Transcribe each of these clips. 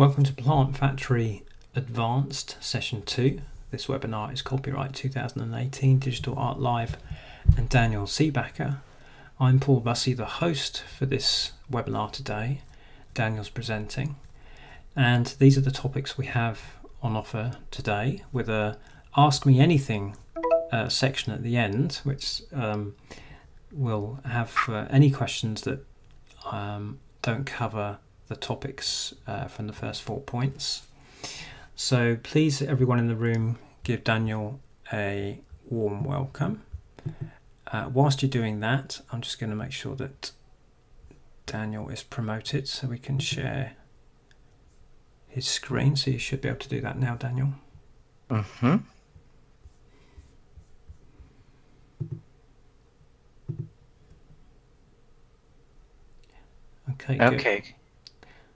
Welcome to PlantFactory Advanced Session 2. This webinar is copyright 2018 Digital Art Live and Daniel Seebacker. I'm Paul Bussey, the host for this webinar today. Daniel's presenting. And these are the topics we have on offer today, with a Ask Me Anything section at the end, which will have any questions that don't cover the topics from the first 4 points. So please, everyone in the room, give Daniel a warm welcome. Whilst you're doing that, I'm just going to make sure that Daniel is promoted so we can share his screen. So you should be able to do that now, Daniel. Mm-hmm. Okay, good. Okay.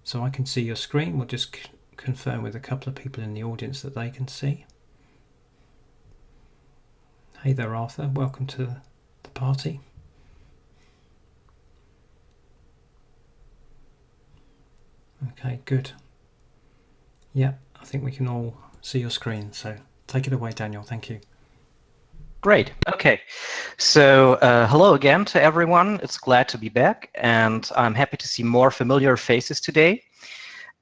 So I can see your screen. We'll just confirm with a couple of people in the audience that they can see. Hey there, Arthur. Welcome to the party. Okay, good. Yeah, I think we can all see your screen. So take it away, Daniel. Thank you. Great. Okay. So hello again to everyone. It's glad to be back, and I'm happy to see more familiar faces today.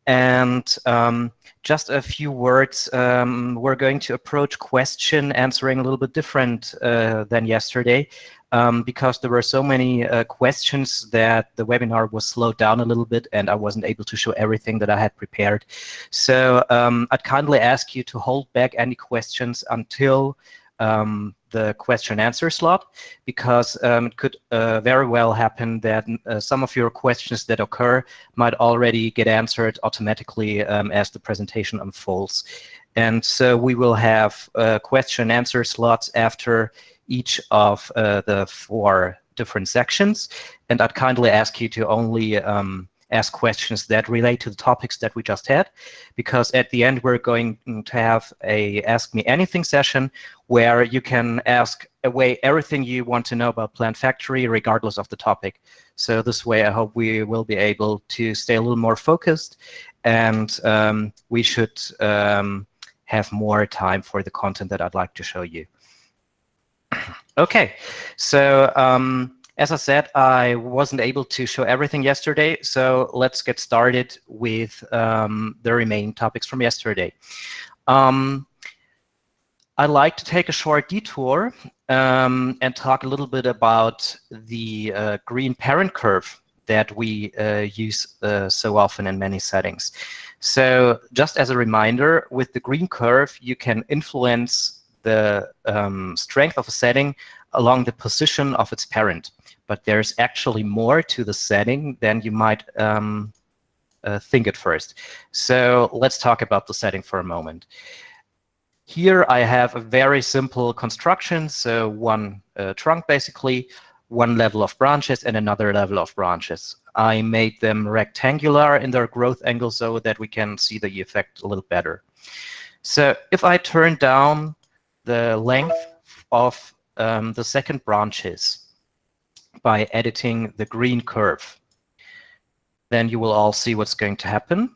And just a few words. We're going to approach question answering a little bit different than yesterday, because there were so many questions that the webinar was slowed down a little bit, and I wasn't able to show everything that I had prepared. So I'd kindly ask you to hold back any questions until the question and answer slot, because it could very well happen that some of your questions that occur might already get answered automatically as the presentation unfolds. And so we will have question and answer slots after each of the 4 different sections. And I'd kindly ask you to only ask questions that relate to the topics that we just had, because at the end we're going to have a Ask Me Anything session where you can ask away everything you want to know about PlantFactory regardless of the topic. So this way I hope we will be able to stay a little more focused, and we should have more time for the content that I'd like to show you. Okay, so as I said, I wasn't able to show everything yesterday, so let's get started with the remaining topics from yesterday. I'd like to take a short detour and talk a little bit about the green parent curve that we use so often in many settings. So just as a reminder, with the green curve, you can influence the strength of a setting along the position of its parent. But there's actually more to the setting than you might think at first. So let's talk about the setting for a moment. Here I have a very simple construction. So one trunk, basically, one level of branches and another level of branches. I made them rectangular in their growth angle so that we can see the effect a little better. So if I turn down the length of the second branches by editing the green curve, then you will all see what's going to happen.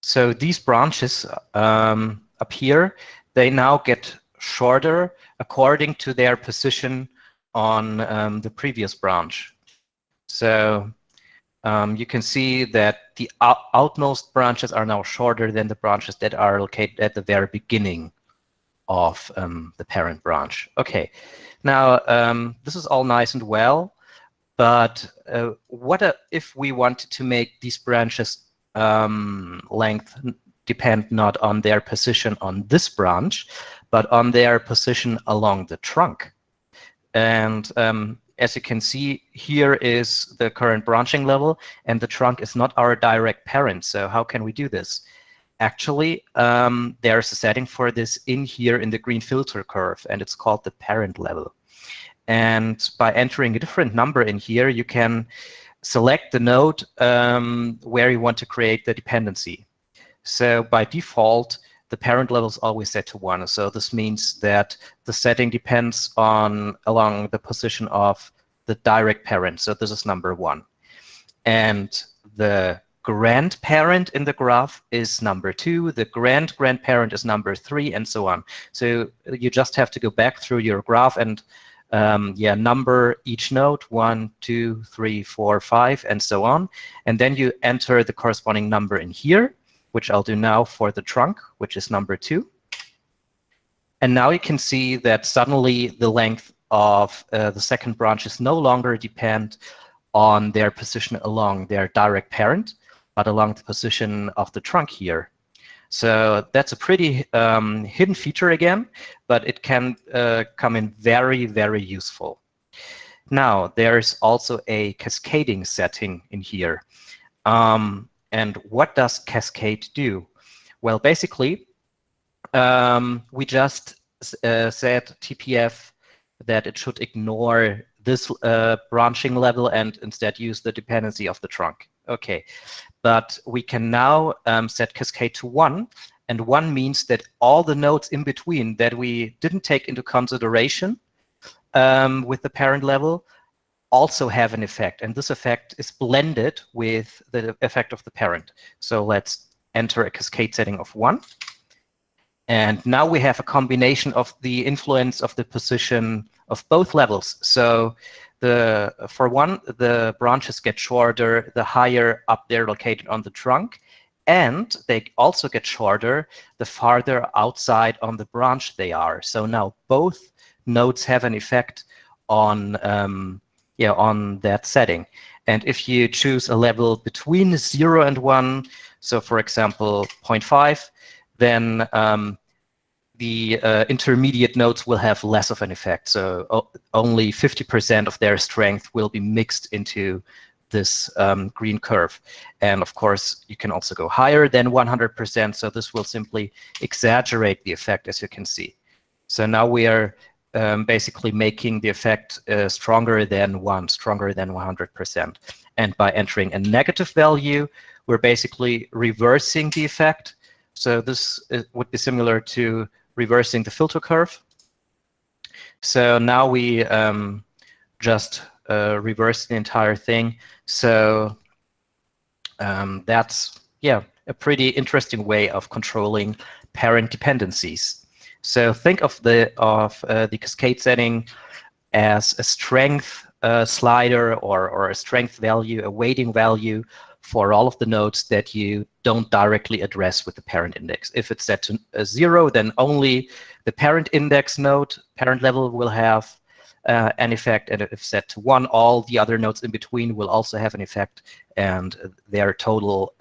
So these branches up here, they now get shorter according to their position on the previous branch. So you can see that the outmost branches are now shorter than the branches that are located at the very beginning of the parent branch. Okay, now this is all nice and well, but what if we wanted to make these branches length depend not on their position on this branch, but on their position along the trunk? And as you can see, here is the current branching level, and the trunk is not our direct parent. So how can we do this? Actually, there's a setting for this in here in the green filter curve, and it's called the parent level. And by entering a different number in here, you can select the node where you want to create the dependency. So by default, the parent level is always set to 1. So this means that the setting depends on along the position of the direct parent. So this is number 1. And the grandparent in the graph is number 2, the grandparent is number 3, and so on. So you just have to go back through your graph and number each node, 1, 2, 3, 4, 5, and so on. And then you enter the corresponding number in here, which I'll do now for the trunk, which is number 2. And now you can see that suddenly the length of the second branches no longer depend on their position along their direct parent, but along the position of the trunk here. So that's a pretty hidden feature again, but it can come in very, very useful. Now, there's also a cascading setting in here. And what does cascade do? Well, basically, we just said TPF that it should ignore this branching level and instead use the dependency of the trunk. Okay, but we can now set cascade to 1, and 1 means that all the nodes in between that we didn't take into consideration with the parent level also have an effect, and this effect is blended with the effect of the parent. So let's enter a cascade setting of 1. And now we have a combination of the influence of the position of both levels. So for 1, the branches get shorter the higher up they're located on the trunk, and they also get shorter the farther outside on the branch they are. So now both nodes have an effect on that setting. And if you choose a level between 0 and 1, so for example 0.5, then the intermediate nodes will have less of an effect. So only 50% of their strength will be mixed into this green curve. And of course, you can also go higher than 100%. So this will simply exaggerate the effect, as you can see. So now we are basically making the effect stronger than 1, stronger than 100%. And by entering a negative value, we're basically reversing the effect. So this would be similar to reversing the filter curve. So now we just reverse the entire thing. So that's a pretty interesting way of controlling parent dependencies. So think of the cascade setting as a strength slider or a strength value, a weighting value for all of the nodes that you don't directly address with the parent index. If it's set to 0, then only the parent index node, parent level, will have an effect. And if set to 1, all the other nodes in between will also have an effect, and their total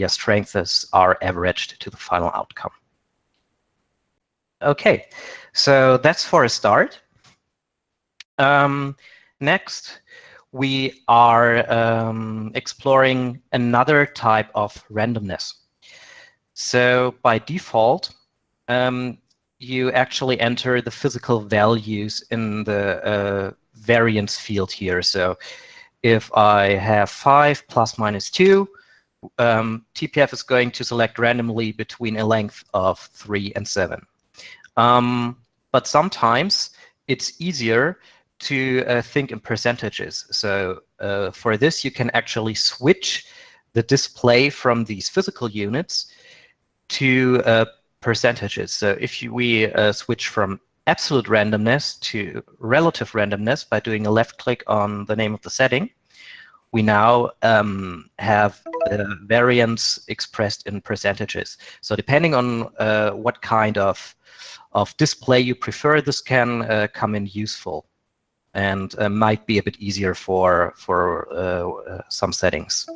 strengths are averaged to the final outcome. Okay, so that's for a start. Next, we are exploring another type of randomness. So by default, you actually enter the physical values in the variance field here. So if I have 5 plus minus 2, TPF is going to select randomly between a length of 3 and 7. But sometimes it's easier to think in percentages. So for this, you can actually switch the display from these physical units to percentages. So if we switch from absolute randomness to relative randomness by doing a left click on the name of the setting, we now have variance expressed in percentages. So depending on what kind of display you prefer, this can come in useful and might be a bit easier for some settings.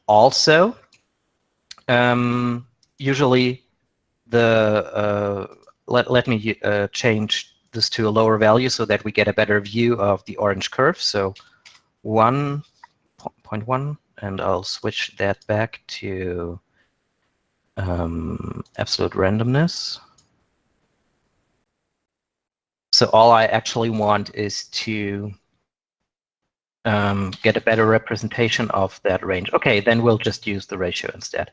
Also, usually let me change this to a lower value so that we get a better view of the orange curve. So 1.1, and I'll switch that back to absolute randomness. So all I actually want is to get a better representation of that range. Okay, then we'll just use the ratio instead.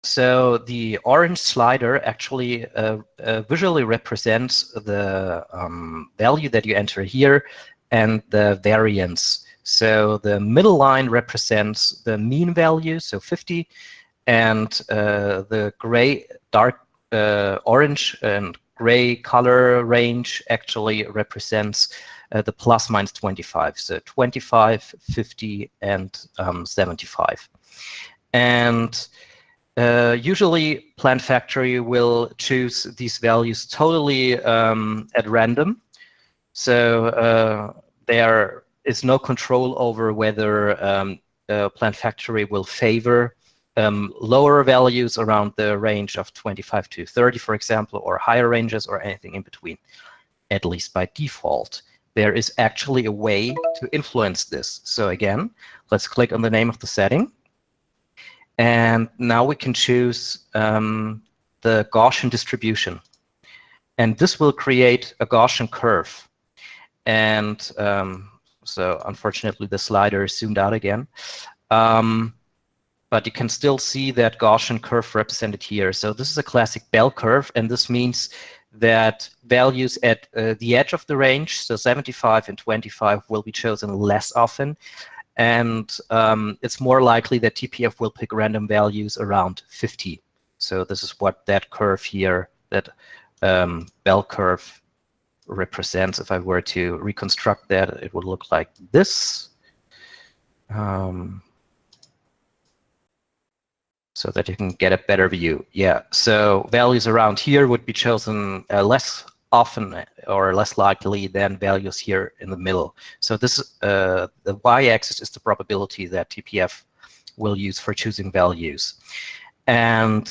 So the orange slider actually visually represents the value that you enter here and the variance. So the middle line represents the mean value, so 50, and the gray, dark orange and gray color range actually represents the plus minus 25. So 25, 50, and 75. And usually PlantFactory will choose these values totally at random. So there is no control over whether PlantFactory will favor lower values around the range of 25 to 30, for example, or higher ranges, or anything in between, at least by default. There is actually a way to influence this. So again, let's click on the name of the setting. And now we can choose the Gaussian distribution. And this will create a Gaussian curve. And so unfortunately, the slider is zoomed out again. But you can still see that Gaussian curve represented here. So this is a classic bell curve, and this means that values at the edge of the range, so 75 and 25, will be chosen less often. And it's more likely that TPF will pick random values around 50. So this is what that curve here, that bell curve, represents. If I were to reconstruct that, it would look like this. So that you can get a better view. Yeah, so values around here would be chosen less often or less likely than values here in the middle. So this the y-axis is the probability that TPF will use for choosing values. And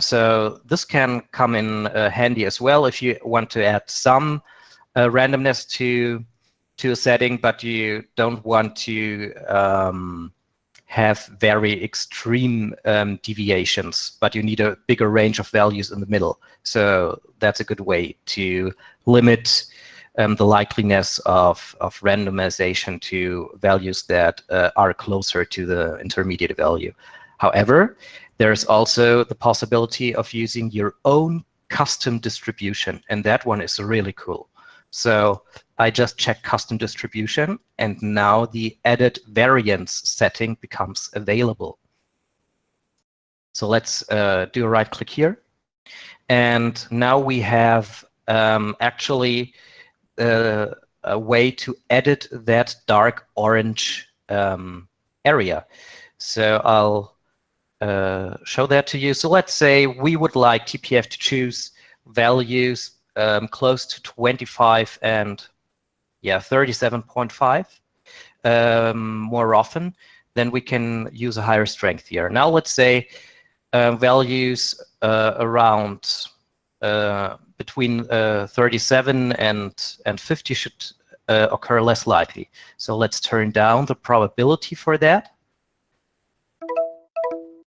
so this can come in handy as well if you want to add some randomness to a setting, but you don't want to have very extreme deviations, but you need a bigger range of values in the middle. So that's a good way to limit the likeliness of randomization to values that are closer to the intermediate value. However, there's also the possibility of using your own custom distribution, and that one is really cool. So I just check custom distribution, and now the edit variance setting becomes available. So let's do a right click here. And now we have actually a way to edit that dark orange area. So I'll show that to you. So let's say we would like TPF to choose values close to 25 and 37.5 more often, then we can use a higher strength here. Now let's say values around between 37 and 50 should occur less likely. So let's turn down the probability for that.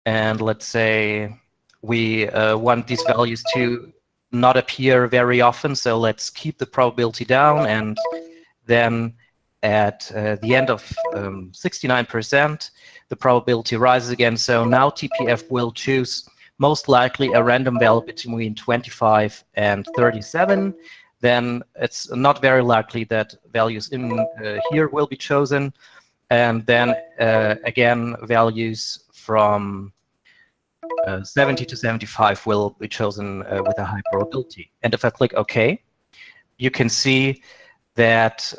And let's say we want these values to not appear very often, so let's keep the probability down, and then at the end of 69%, the probability rises again. So now TPF will choose most likely a random value between 25 and 37. Then it's not very likely that values in here will be chosen. And then again, values from 70 to 75 will be chosen with a high probability. And if I click OK, you can see that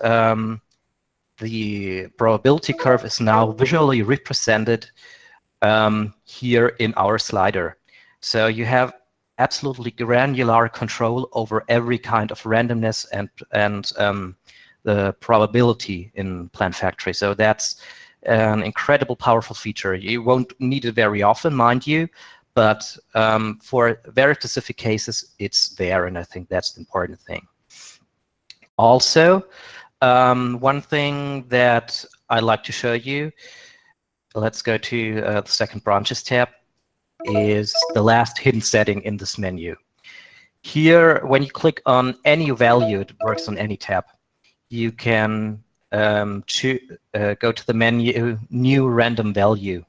the probability curve is now visually represented here in our slider. So you have absolutely granular control over every kind of randomness and the probability in PlantFactory. So that's an incredible, powerful feature. You won't need it very often, mind you, but for very specific cases, it's there, and I think that's the important thing. Also, one thing that I'd like to show you, let's go to the second branches tab, is the last hidden setting in this menu. Here, when you click on any value, it works on any tab. You can go to the menu, New Random Value.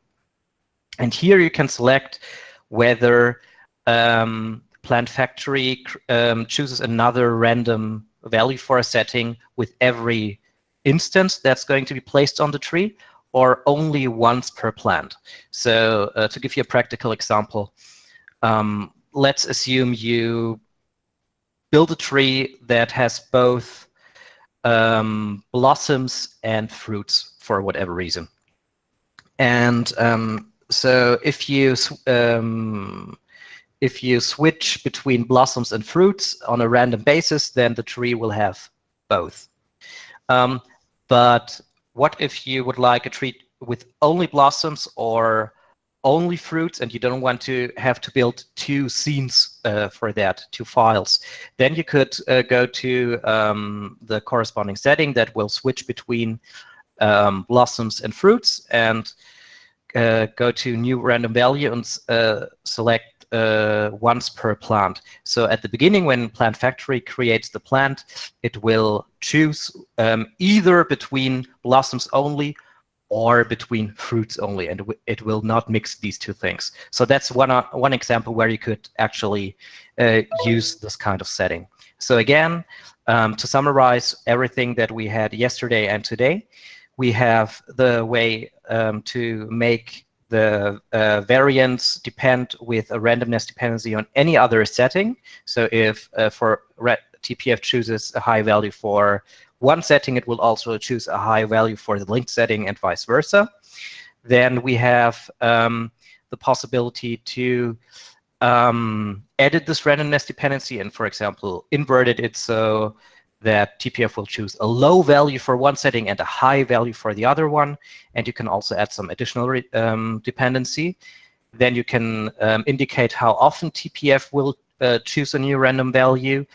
And here you can select whether PlantFactory chooses another random value for a setting with every instance that's going to be placed on the tree, or only once per plant. So to give you a practical example, let's assume you build a tree that has both blossoms and fruits for whatever reason. And so if you switch between blossoms and fruits on a random basis, then the tree will have both. But what if you would like a tree with only blossoms or only fruits, and you don't want to have to build two scenes for that, two files? Then you could go to the corresponding setting that will switch between blossoms and fruits, and go to new random value and select once per plant. So at the beginning, when PlantFactory creates the plant, it will choose either between blossoms only or between fruits only, and it will not mix these two things. So that's one example where you could actually use this kind of setting. So again, to summarize everything that we had yesterday and today, we have the way to make the variance depend with a randomness dependency on any other setting. So if for TPF chooses a high value for one setting, it will also choose a high value for the linked setting and vice versa. Then we have the possibility to edit this randomness dependency and, for example, inverted it so that TPF will choose a low value for one setting and a high value for the other one. And you can also add some additional dependency. Then you can indicate how often TPF will choose a new random value.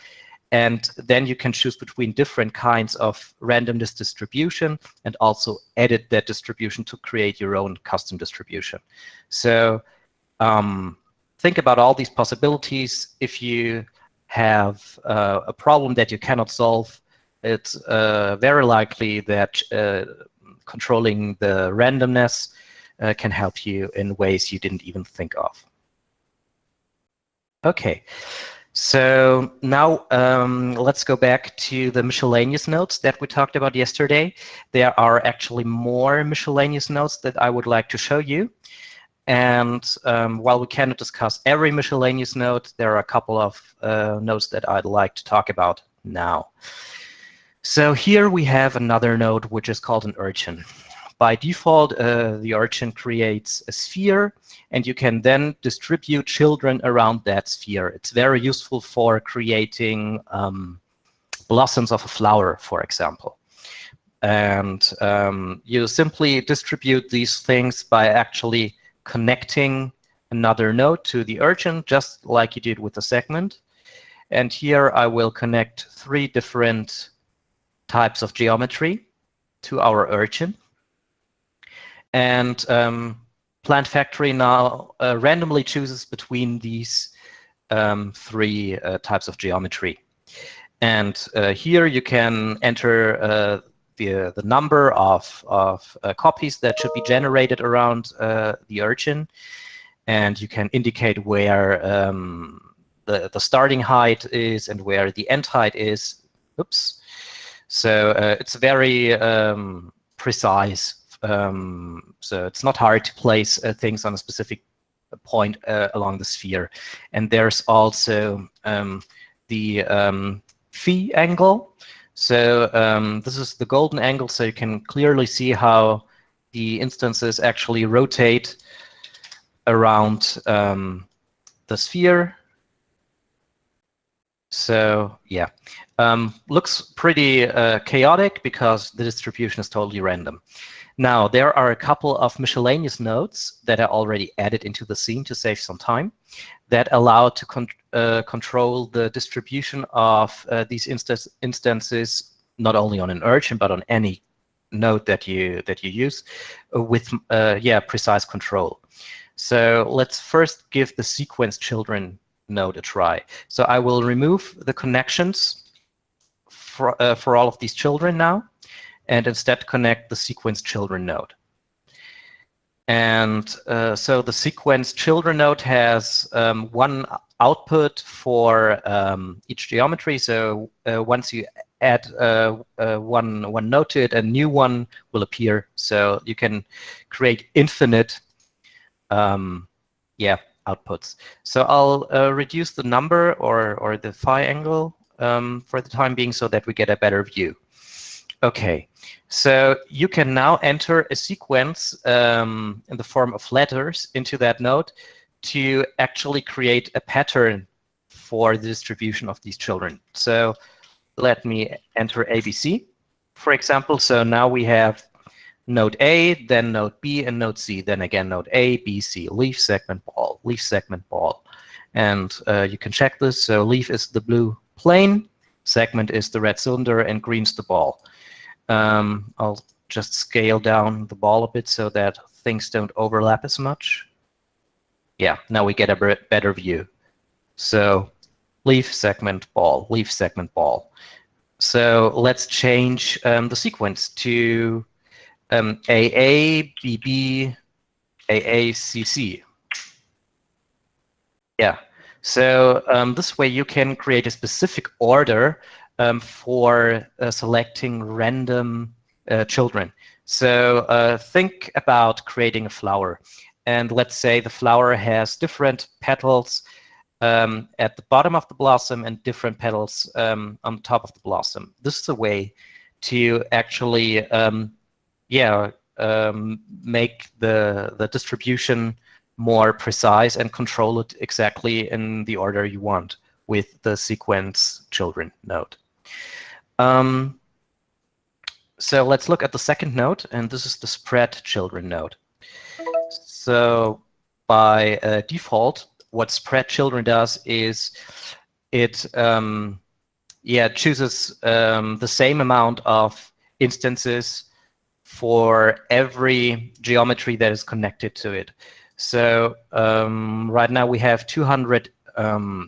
And then you can choose between different kinds of randomness distribution and also edit that distribution to create your own custom distribution. So think about all these possibilities. If you have a problem that you cannot solve, it's very likely that controlling the randomness can help you in ways you didn't even think of. Okay, so now let's go back to the miscellaneous nodes that we talked about yesterday. There are actually more miscellaneous nodes that I would like to show you. And while we cannot discuss every miscellaneous node, there are a couple of nodes that I'd like to talk about now. So here we have another node which is called an urchin. By default, the urchin creates a sphere, and you can then distribute children around that sphere. It's very useful for creating blossoms of a flower, for example. And you simply distribute these things by actually connecting another node to the urchin, just like you did with the segment. And here I will connect 3 different types of geometry to our urchin. And PlantFactory now randomly chooses between these 3 types of geometry. And here you can enter the number of copies that should be generated around the urchin, and you can indicate where the starting height is and where the end height is. Oops. So it's very precise. So it's not hard to place things on a specific point along the sphere. And there's also the phi angle. So this is the golden angle, so you can clearly see how the instances actually rotate around the sphere. So yeah, looks pretty chaotic because the distribution is totally random. Now, there are a couple of miscellaneous nodes that are already added into the scene to save some time that allow to control the distribution of these instances, not only on an urchin, but on any node that you use with precise control. So let's first give the sequence children node a try. So I will remove the connections for all of these children now, and instead connect the sequence children node. And so the sequence children node has one output for each geometry. So once you add one node to it, a new one will appear. So you can create infinite outputs. So I'll reduce the number or the phi angle for the time being so that we get a better view. Okay, so you can now enter a sequence in the form of letters into that node to actually create a pattern for the distribution of these children. So let me enter ABC, for example. So now we have node A, then node B, and node C. Then again, node A, B, C, leaf, segment, ball, leaf, segment, ball. And you can check this. So leaf is the blue plane, segment is the red cylinder, and green's the ball. I'll just scale down the ball a bit so that things don't overlap as much. Yeah, now we get a better view. So leaf, segment, ball, leaf, segment, ball. So let's change the sequence to AA, BB, AA, CC. Yeah, so this way you can create a specific order for selecting random children. So think about creating a flower. And let's say the flower has different petals at the bottom of the blossom and different petals on top of the blossom. This is a way to actually make the distribution more precise and control it exactly in the order you want with the sequence children node. So let's look at the second node, and this is the spread children node. So by default, what spread children does is it chooses the same amount of instances for every geometry that is connected to it. So right now we have 200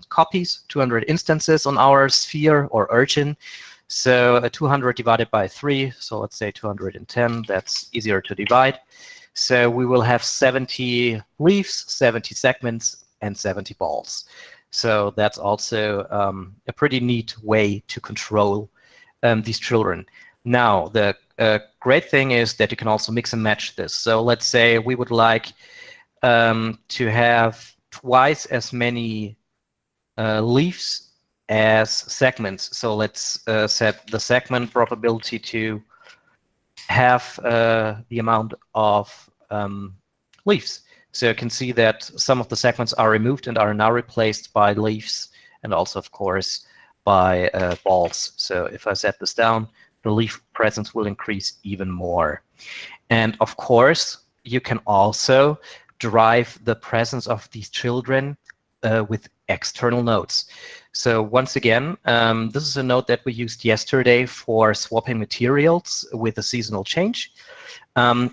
copies, 200 instances on our sphere or urchin. So 200 divided by 3, so let's say 210, that's easier to divide. So we will have 70 leaves, 70 segments, and 70 balls. So that's also a pretty neat way to control these children. Now, the great thing is that you can also mix and match this. So let's say we would like to have twice as many leaves as segments. So let's set the segment probability to half the amount of leaves. So you can see that some of the segments are removed and are now replaced by leaves and also, of course, by balls. So if I set this down, the leaf presence will increase even more. And of course, you can also drive the presence of these children with external nodes. So once again, this is a node that we used yesterday for swapping materials with a seasonal change.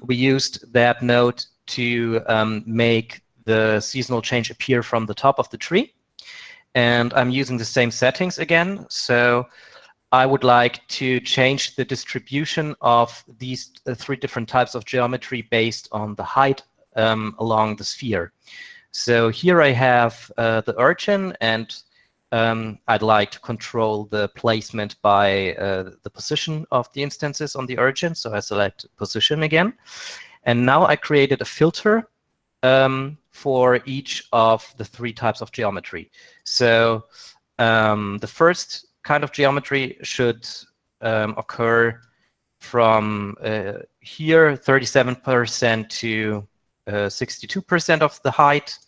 We used that node to make the seasonal change appear from the top of the tree. And I'm using the same settings again. So I would like to change the distribution of these three different types of geometry based on the height along the sphere. So here I have the urchin, and I'd like to control the placement by the position of the instances on the urchin. So I select position again. And now I created a filter for each of the three types of geometry. So the first kind of geometry should occur from here 37% to 62% of the height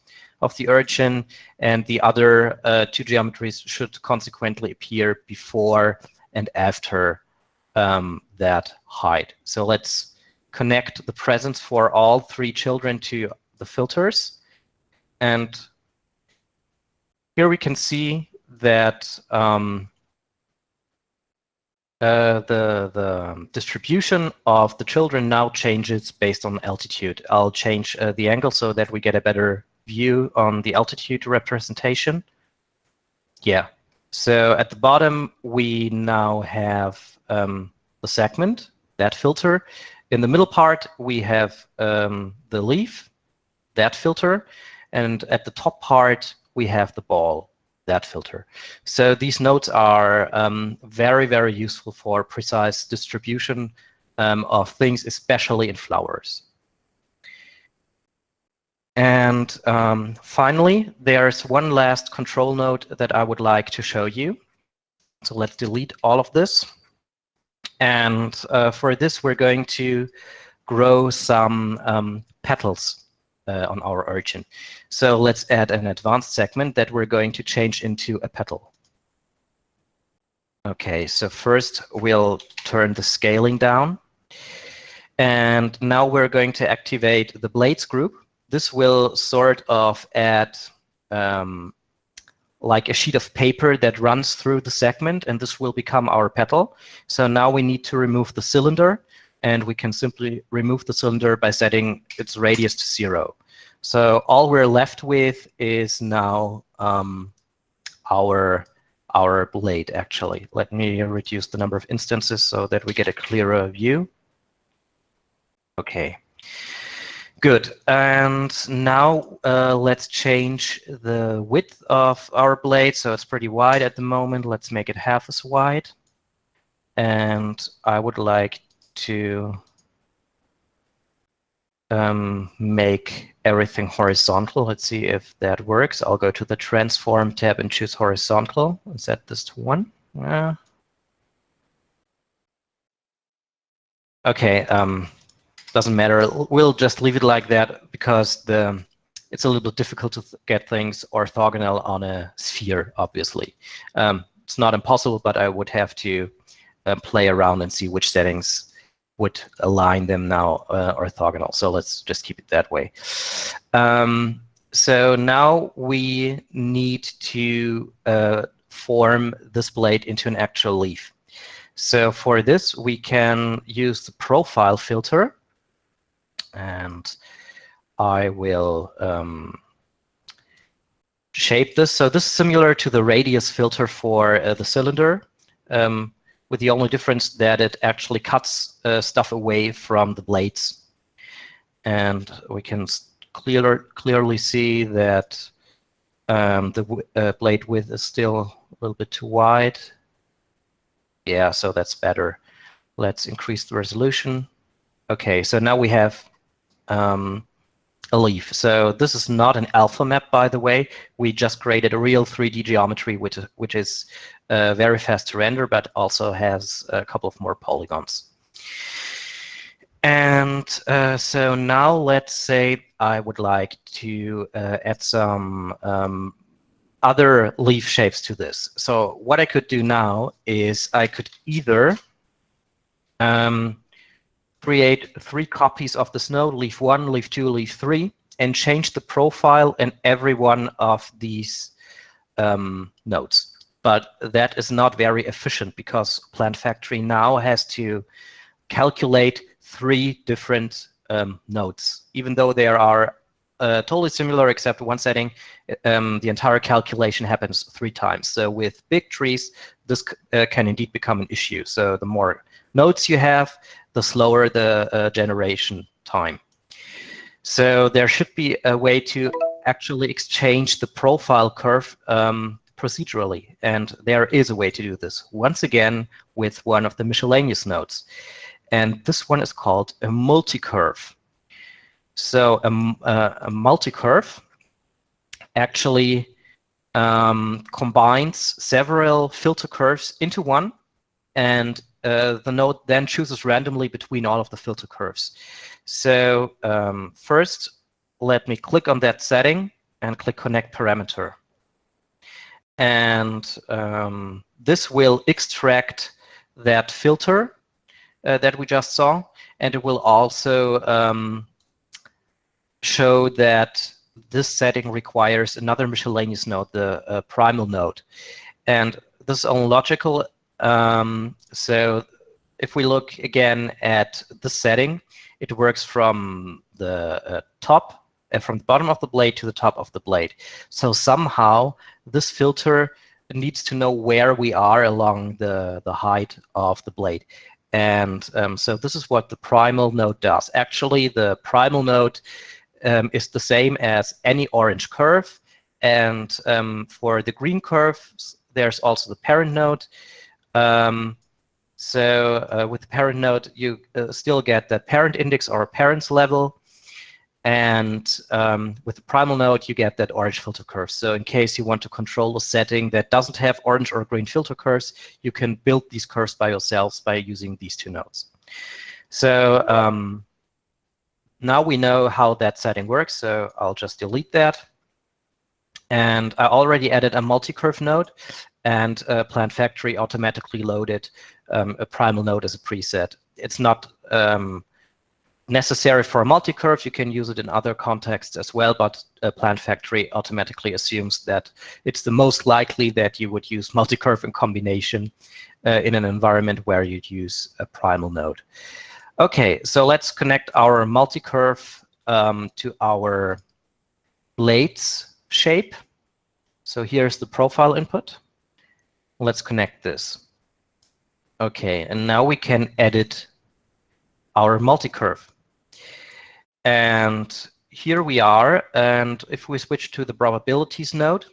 of the urchin, and the other two geometries should consequently appear before and after that height. So let's connect the presence for all three children to the filters. And here we can see that the distribution of the children now changes based on altitude. I'll change the angle so that we get a better view on the altitude representation. Yeah, so at the bottom we now have the segment, that filter, in the middle part, we have the leaf, that filter, and at the top part, we have the ball, that filter. So these nodes are very, very useful for precise distribution of things, especially in flowers. And finally, there's one last control node that I would like to show you. So let's delete all of this. And for this, we're going to grow some petals on our origin. So let's add an advanced segment that we're going to change into a petal. Okay, so first we'll turn the scaling down. And now we're going to activate the blades group. This will sort of add like a sheet of paper that runs through the segment, and this will become our petal. So now we need to remove the cylinder, and we can simply remove the cylinder by setting its radius to 0. So all we're left with is now our blade, actually. Let me reduce the number of instances so that we get a clearer view. Okay. Good. And now let's change the width of our blade. So it's pretty wide at the moment. Let's make it half as wide. And I would like to make everything horizontal. Let's see if that works. I'll go to the Transform tab and choose horizontal and set this to 1. Okay. Doesn't matter. We'll just leave it like that because it's a little bit difficult to get things orthogonal on a sphere, obviously. It's not impossible, but I would have to play around and see which settings would align them now orthogonal. So let's just keep it that way. So now we need to form this blade into an actual leaf. So for this, we can use the profile filter. And I will shape this. So this is similar to the radius filter for the cylinder, with the only difference that it actually cuts stuff away from the blades. And we can clearly see that the blade width is still a little bit too wide. Yeah, so that's better. Let's increase the resolution. Okay, so now we have a leaf. So this is not an alpha map, by the way. We just created a real 3D geometry, which is very fast to render, but also has a couple of more polygons. And so now let's say I would like to add some other leaf shapes to this. So what I could do now is I could either create 3 copies of this node, leaf 1, leaf 2, leaf 3, and change the profile in every one of these nodes. But that is not very efficient because PlantFactory now has to calculate 3 different nodes. Even though they are totally similar except one setting, the entire calculation happens 3 times. So with big trees, this can indeed become an issue. So the more nodes you have, the slower the generation time. So there should be a way to actually exchange the profile curve procedurally. And there is a way to do this, once again, with one of the miscellaneous nodes. And this one is called a multi-curve. So a multi-curve actually combines several filter curves into one, and the node then chooses randomly between all of the filter curves. So first, let me click on that setting and click Connect Parameter. And this will extract that filter that we just saw, and it will also show that this setting requires another miscellaneous node, the primal node. And this is only logical. So if we look again at the setting, it works from the top, from the bottom of the blade to the top of the blade. So somehow this filter needs to know where we are along the height of the blade. And so this is what the primal node does. Actually, the primal node is the same as any orange curve. And for the green curves, there's also the parent node. With the parent node, you still get that parent index or parents level. And with the primal node, you get that orange filter curve. So in case you want to control a setting that doesn't have orange or green filter curves, you can build these curves by yourselves by using these two nodes. So now we know how that setting works, so I'll just delete that. And I already added a multi-curve node, and PlantFactory automatically loaded a primal node as a preset. It's not necessary for a multi-curve. You can use it in other contexts as well, but PlantFactory automatically assumes that it's the most likely that you would use multi-curve in combination in an environment where you'd use a primal node. Okay, so let's connect our multi-curve to our blades shape. So here's the profile input. Let's connect this. Okay, and now we can edit our multi-curve. And here we are, and if we switch to the probabilities node,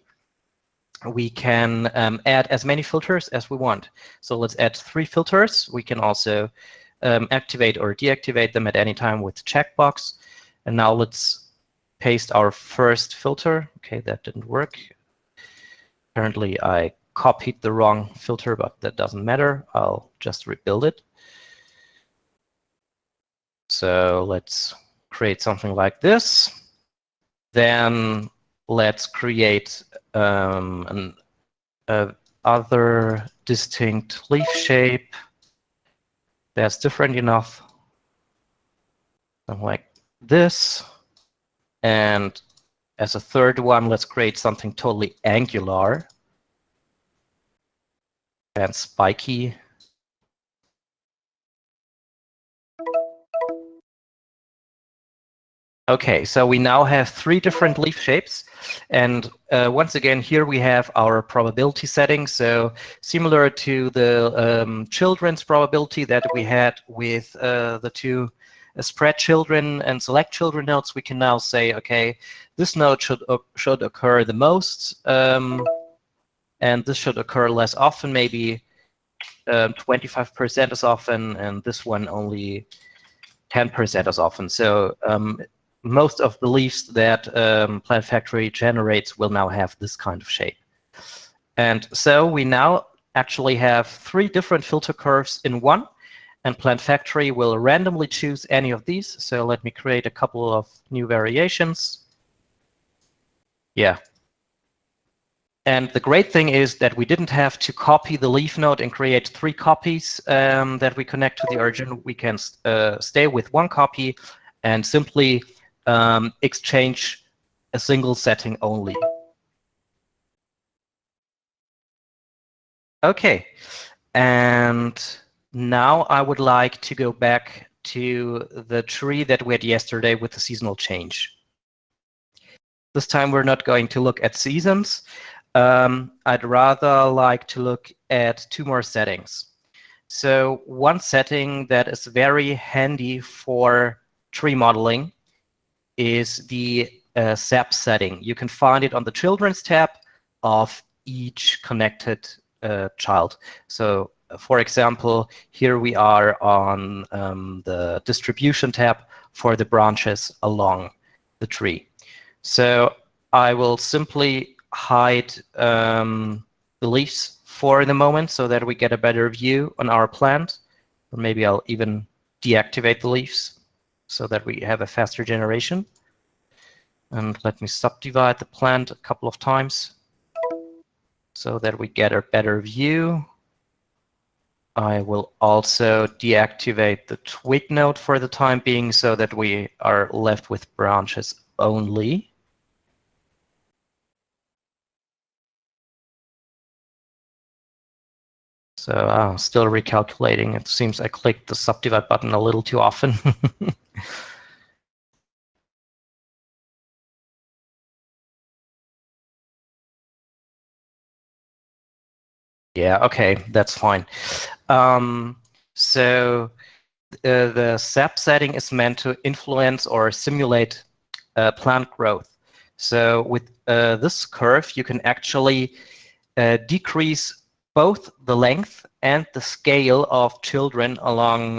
we can add as many filters as we want. So let's add 3 filters. We can also activate or deactivate them at any time with the checkbox. And now let's paste our first filter. Okay, that didn't work. Apparently I copied the wrong filter, but that doesn't matter. I'll just rebuild it. So let's create something like this. Then let's create an other distinct leaf shape that's different enough. Something like this. And as a third one, let's create something totally angular and spiky. Okay, so we now have 3 different leaf shapes. And once again, here we have our probability setting. So similar to the children's probability that we had with the 2 spread children and select children nodes, we can now say, okay, this node should occur the most, and this should occur less often, maybe 25% as often, and this one only 10% as often. So most of the leaves that PlantFactory generates will now have this kind of shape. And so we now actually have 3 different filter curves in one, and PlantFactory will randomly choose any of these. So let me create a couple of new variations. Yeah. And the great thing is that we didn't have to copy the leaf node and create 3 copies that we connect to the origin. We can stay with 1 copy and simply exchange a single setting only. Okay, and now I would like to go back to the tree that we had yesterday with the seasonal change. This time we're not going to look at seasons. I'd rather like to look at 2 more settings. So one setting that is very handy for tree modeling is the SAP setting. You can find it on the Children's tab of each connected child. So for example, here we are on the Distribution tab for the branches along the tree. So I will simply hide the leaves for the moment so that we get a better view on our plant. Or maybe I'll even deactivate the leaves so that we have a faster generation. And let me subdivide the plant a couple of times so that we get a better view. I will also deactivate the twig node for the time being so that we are left with branches only. So still recalculating. It seems I clicked the subdivide button a little too often. Yeah, okay, that's fine. So the sap setting is meant to influence or simulate plant growth. So with this curve, you can actually decrease both the length and the scale of children along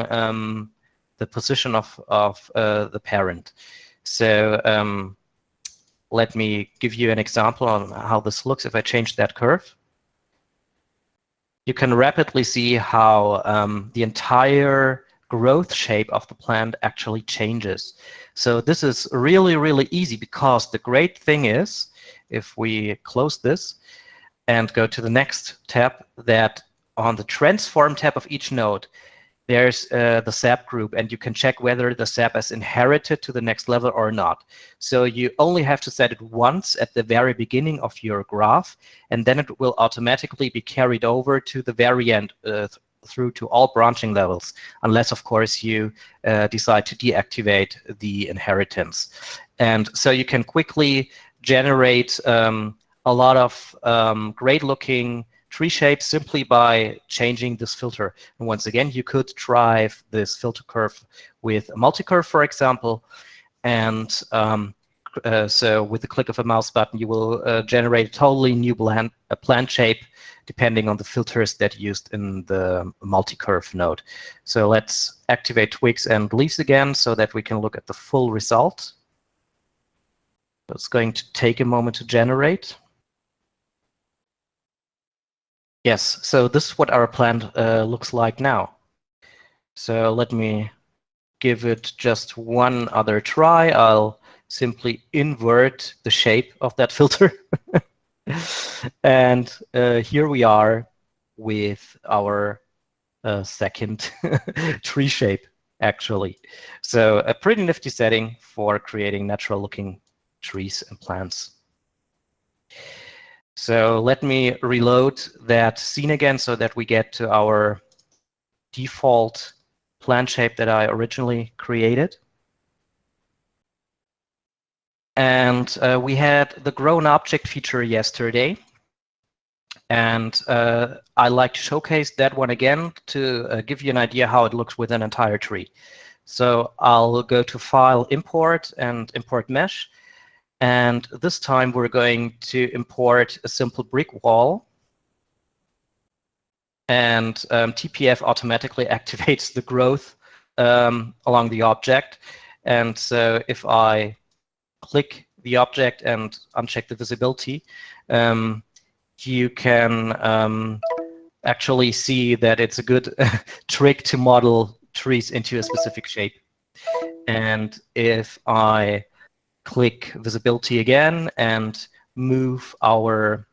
the position of the parent. So let me give you an example on how this looks if I change that curve. You can rapidly see how the entire growth shape of the plant actually changes. So this is really, really easy, because the great thing is, if we close this and go to the next tab, that on the transform tab of each node, there's the sap group, and you can check whether the sap is inherited to the next level or not. So you only have to set it once at the very beginning of your graph, and then it will automatically be carried over to the very end through to all branching levels, unless, of course, you decide to deactivate the inheritance. And so you can quickly generate a lot of great-looking tree shapes simply by changing this filter. And once again, you could drive this filter curve with a multi-curve, for example, and so with the click of a mouse button, you will generate a totally new plant shape depending on the filters that you used in the multi-curve node. So let's activate twigs and leaves again so that we can look at the full result. So it's going to take a moment to generate. Yes, so this is what our plant looks like now. So let me give it just one other try. I'll simply invert the shape of that filter. And here we are with our second tree shape, actually. So a pretty nifty setting for creating natural looking trees and plants. So let me reload that scene again so that we get to our default plant shape that I originally created. And we had the grown object feature yesterday. And I like to showcase that one again to give you an idea how it looks with an entire tree. So I'll go to File, Import, and Import Mesh. And this time we're going to import a simple brick wall. And TPF automatically activates the growth along the object. And so if I click the object and uncheck the visibility, you can actually see that it's a good trick to model trees into a specific shape. And if I click visibility again and move our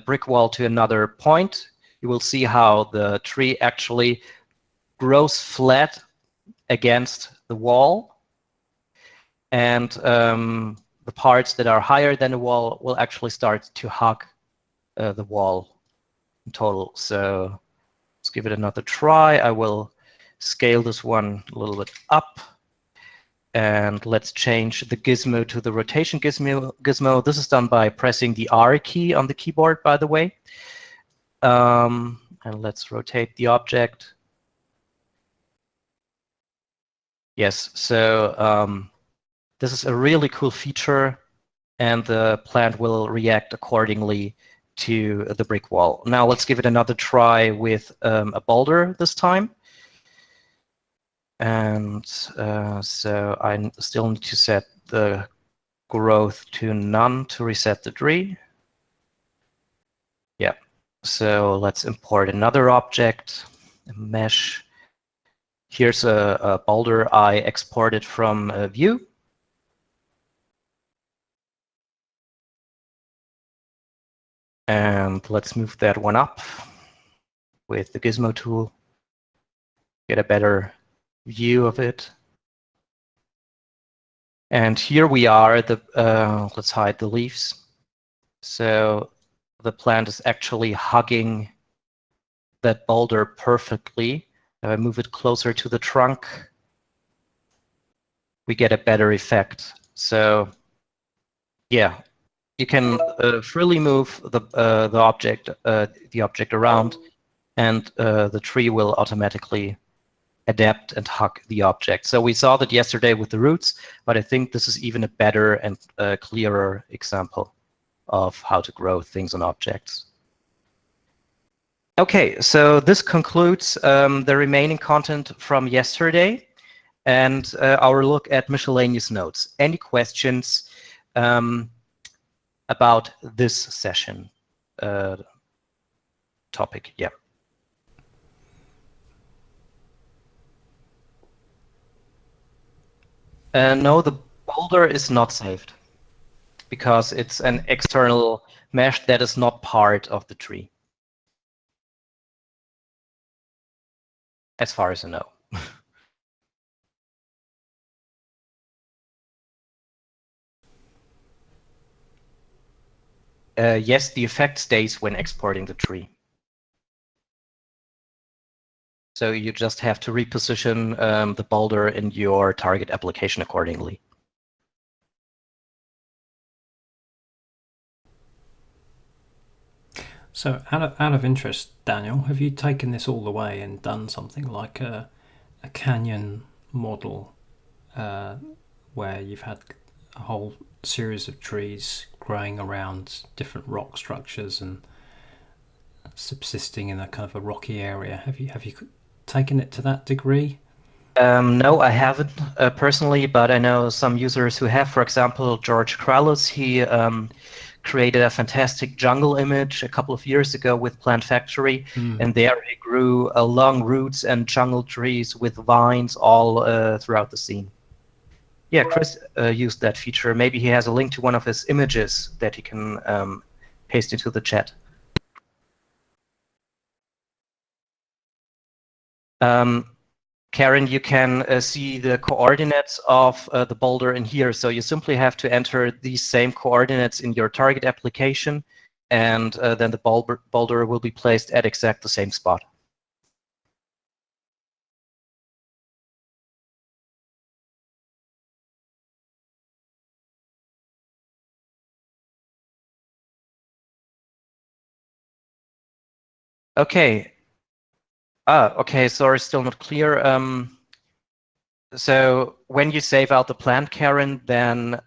brick wall to another point, you will see how the tree actually grows flat against the wall. And the parts that are higher than the wall will actually start to hug the wall in total. So let's give it another try. I will scale this one a little bit up. And let's change the gizmo to the rotation gizmo. This is done by pressing the R key on the keyboard, by the way. And let's rotate the object. Yes, so this is a really cool feature, and the plant will react accordingly to the brick wall. Now let's give it another try with a boulder this time. And so I still need to set the growth to none to reset the tree. Yeah, so let's import another object, a mesh. Here's a boulder I exported from View. And let's move that one up with the gizmo tool, get a better view of it. And here we are, let's hide the leaves. So the plant is actually hugging that boulder perfectly. If I move it closer to the trunk, we get a better effect. So yeah, you can freely move the object around and the tree will automatically adapt and hug the object. So we saw that yesterday with the roots, but I think this is even a better and clearer example of how to grow things on objects. Okay, so this concludes the remaining content from yesterday and our look at miscellaneous notes. Any questions about this session topic? Yeah. No, the boulder is not saved because it's an external mesh that is not part of the tree, as far as I know. Yes, the effect stays when exporting the tree. So you just have to reposition the boulder in your target application accordingly. So out of interest, Daniel, have you taken this all the way and done something like a canyon model where you've had a whole series of trees growing around different rock structures and subsisting in a kind of a rocky area? Have you taken it to that degree? No, I haven't personally, but I know some users who have. For example, George Krallis, he created a fantastic jungle image a couple of years ago with PlantFactory, and there he grew long roots and jungle trees with vines all throughout the scene. Yeah, Chris used that feature. Maybe he has a link to one of his images that he can paste into the chat. Karen, you can see the coordinates of the boulder in here. So you simply have to enter these same coordinates in your target application, and then the boulder will be placed at exact the same spot. Okay. Okay, sorry, still not clear. So when you save out the plant, Karen, then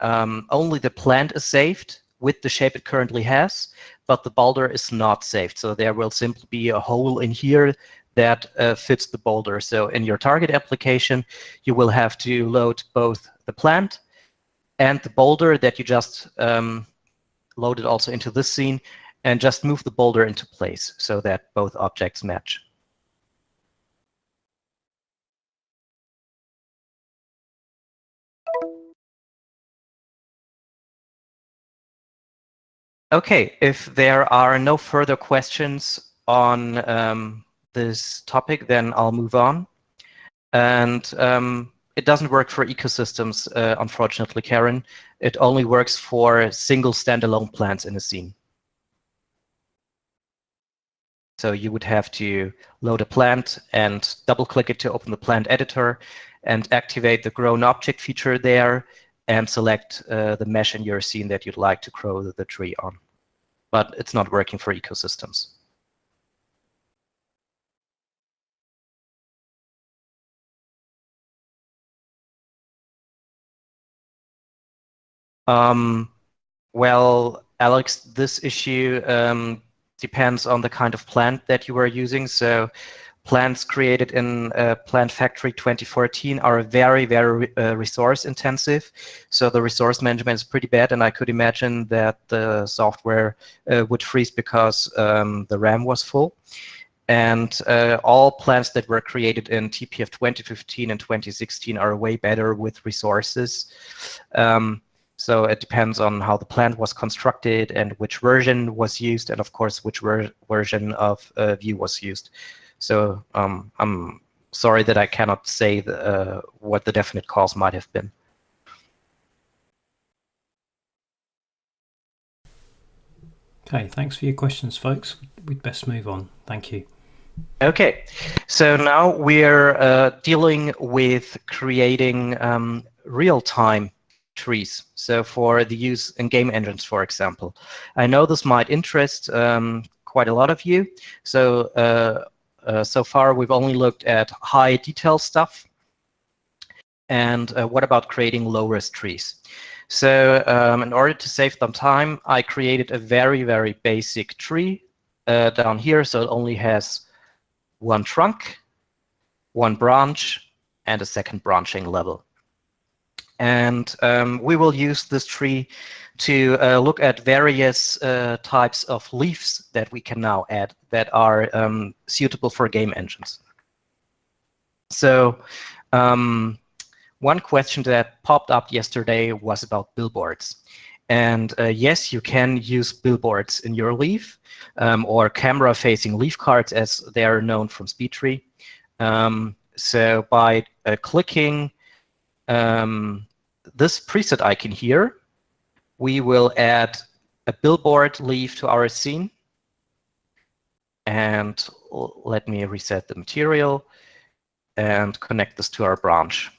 only the plant is saved with the shape it currently has, but the boulder is not saved. So there will simply be a hole in here that fits the boulder. So in your target application, you will have to load both the plant and the boulder that you just loaded also into this scene, and just move the boulder into place so that both objects match. Okay, if there are no further questions on this topic, then I'll move on. And it doesn't work for ecosystems, unfortunately, Karen. It only works for single standalone plants in a scene. So you would have to load a plant and double-click it to open the plant editor and activate the grown object feature there and select the mesh in your scene that you'd like to grow the tree on. But it's not working for ecosystems. Well, Alex, this issue depends on the kind of plant that you are using. So plants created in PlantFactory 2014 are very, very resource intensive. So the resource management is pretty bad, and I could imagine that the software would freeze because the RAM was full. And all plants that were created in TPF 2015 and 2016 are way better with resources. So it depends on how the plant was constructed and which version was used, and of course which version of Vue was used. So I'm sorry that I cannot say what the definite cause might have been. Okay, thanks for your questions, folks. We'd best move on. Thank you. Okay, so now we're dealing with creating real-time trees. So for the use in game engines, for example. I know this might interest quite a lot of you. So so far we've only looked at high detail stuff. And what about creating low-risk trees? So in order to save some time, I created a very, very basic tree down here. So it only has one trunk, one branch, and a second branching level. And we will use this tree to look at various types of leaves that we can now add that are suitable for game engines. So one question that popped up yesterday was about billboards. And yes, you can use billboards in your leaf, or camera-facing leaf cards, as they are known from SpeedTree. So by clicking this preset icon here, we will add a billboard leaf to our scene. And let me reset the material and connect this to our branch.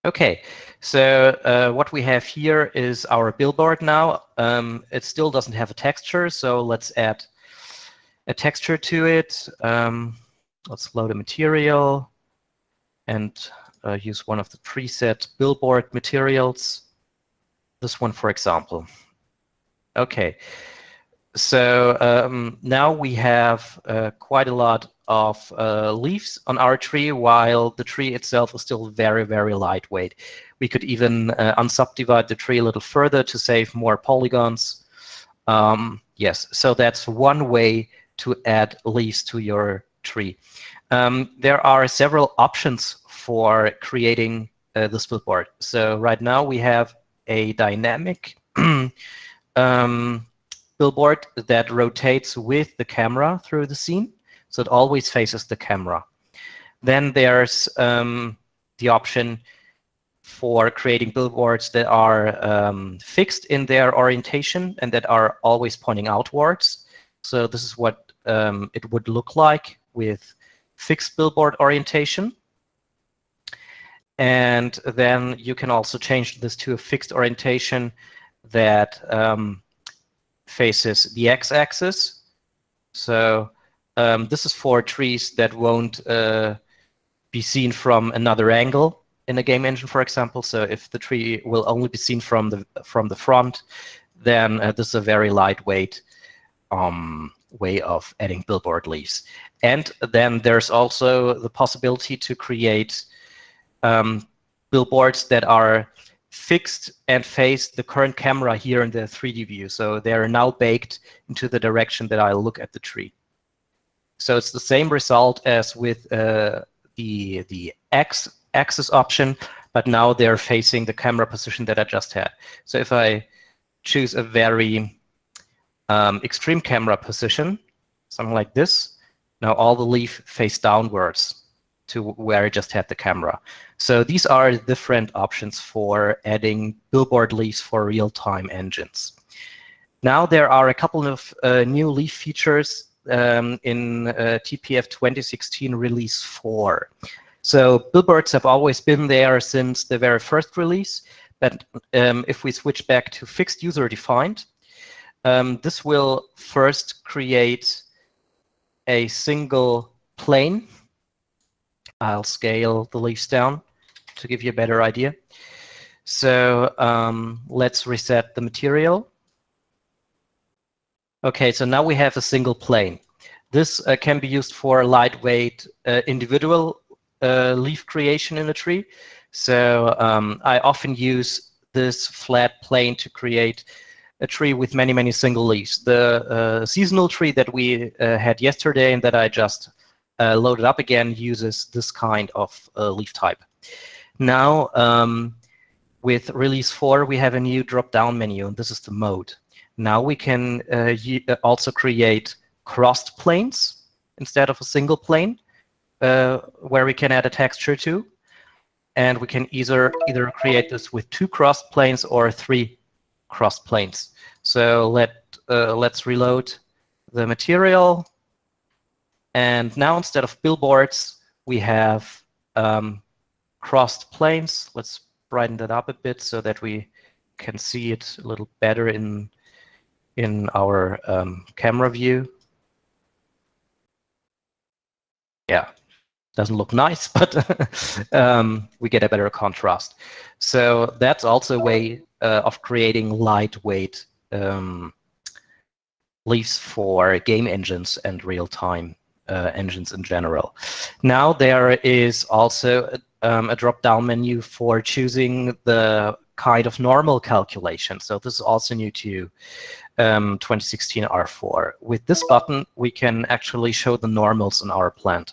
Okay, so what we have here is our billboard now. It still doesn't have a texture, so let's add a texture to it. Let's load a material and use one of the preset billboard materials. This one, for example. Okay, so now we have quite a lot of leaves on our tree, while the tree itself is still very, very lightweight. We could even unsubdivide the tree a little further to save more polygons. Yes, so that's one way to add leaves to your tree. There are several options for creating this billboard. So right now we have a dynamic billboard that rotates with the camera through the scene. So it always faces the camera. Then there's the option for creating billboards that are fixed in their orientation and that are always pointing outwards. So this is what it would look like with fixed billboard orientation. And then you can also change this to a fixed orientation that faces the x-axis. So this is for trees that won't be seen from another angle in a game engine, for example. So if the tree will only be seen from the front, then this is a very lightweight way of adding billboard leaves. And then there's also the possibility to create billboards that are fixed and face the current camera here in the 3D view. So they're now baked into the direction that I look at the tree. So it's the same result as with the x-axis option, but now they're facing the camera position that I just had. So if I choose a very extreme camera position, something like this, now all the leaf face downwards to where I just had the camera. So these are different options for adding billboard leaves for real-time engines. Now there are a couple of new leaf features in TPF 2016 release 4. So billboards have always been there since the very first release, but if we switch back to fixed user-defined, this will first create a single plane. I'll scale the leaves down to give you a better idea. So let's reset the material. Okay, so now we have a single plane. This can be used for lightweight individual leaf creation in a tree. So I often use this flat plane to create a tree with many, many single leaves. The seasonal tree that we had yesterday and that I just loaded up again uses this kind of leaf type. Now, with release 4, we have a new drop-down menu, and this is the mode. Now we can also create crossed planes instead of a single plane, where we can add a texture to. And we can either create this with 2 crossed planes or 3 crossed planes. So let's reload the material. And now instead of billboards, we have crossed planes. Let's brighten that up a bit so that we can see it a little better in our camera view. Yeah, doesn't look nice, but we get a better contrast. So that's also a way of creating lightweight leaves for game engines and real-time engines in general. Now there is also a drop-down menu for choosing the kind of normal calculation. So this is also new to 2016 R4. With this button, we can actually show the normals in our plant.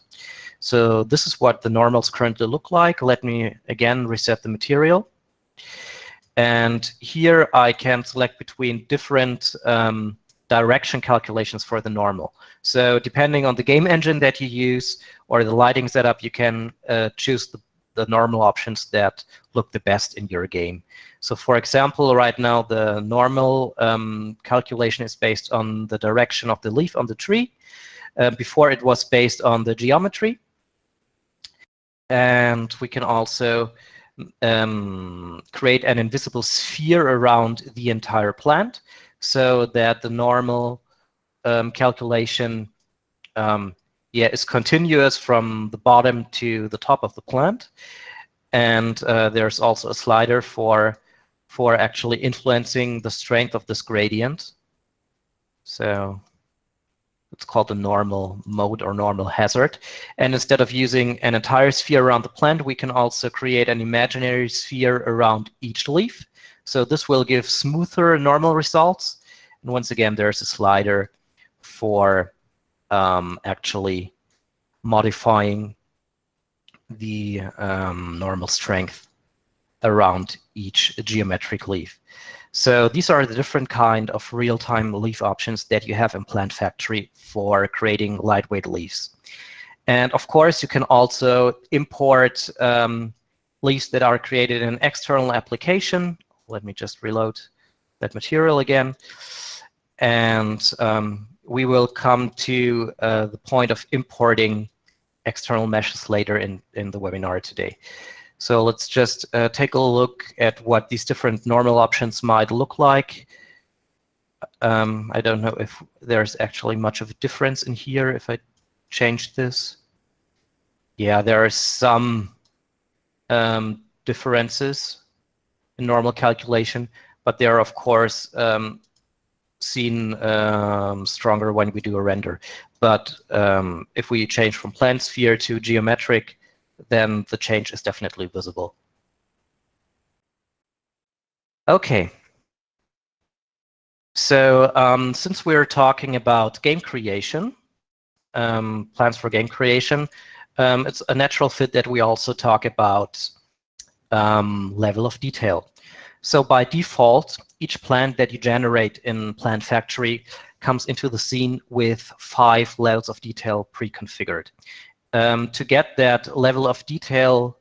So this is what the normals currently look like. Let me again reset the material. And here I can select between different direction calculations for the normal. So depending on the game engine that you use or the lighting setup, you can choose the normal options that look the best in your game. So for example, right now the normal calculation is based on the direction of the leaf on the tree. Before it was based on the geometry. And we can also create an invisible sphere around the entire plant so that the normal calculation is continuous from the bottom to the top of the plant. And there's also a slider for actually influencing the strength of this gradient. So it's called the normal mode or normal hazard. And instead of using an entire sphere around the plant, we can also create an imaginary sphere around each leaf. So this will give smoother normal results. And once again, there's a slider for actually modifying the normal strength around each geometric leaf. So these are the different kind of real-time leaf options that you have in PlantFactory for creating lightweight leaves. And of course, you can also import leaves that are created in an external application. Let me just reload that material again. And we will come to the point of importing external meshes later in the webinar today. So let's just take a look at what these different normal options might look like. I don't know if there's actually much of a difference in here if I change this. Yeah, there are some differences in normal calculation, but they are, of course, seen stronger when we do a render. But if we change from plant sphere to geometric, then the change is definitely visible. Okay. So since we're talking about game creation, plans for game creation, it's a natural fit that we also talk about level of detail. So by default, each plant that you generate in PlantFactory comes into the scene with 5 levels of detail pre-configured. To get that level of detail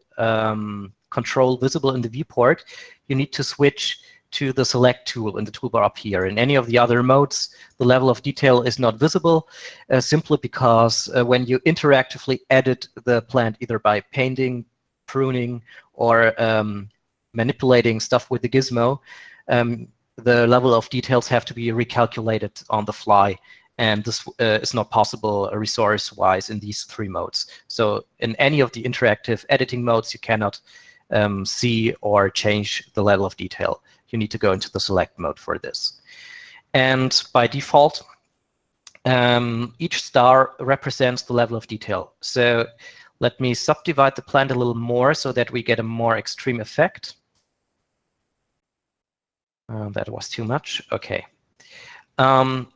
control visible in the viewport, you need to switch to the select tool in the toolbar up here. In any of the other modes, the level of detail is not visible simply because when you interactively edit the plant, either by painting, pruning, or manipulating stuff with the gizmo, the level of details have to be recalculated on the fly. And this is not possible resource-wise in these 3 modes. So in any of the interactive editing modes, you cannot see or change the level of detail. You need to go into the select mode for this. And by default, each star represents the level of detail. So let me subdivide the plant a little more so that we get a more extreme effect. That was too much. Okay.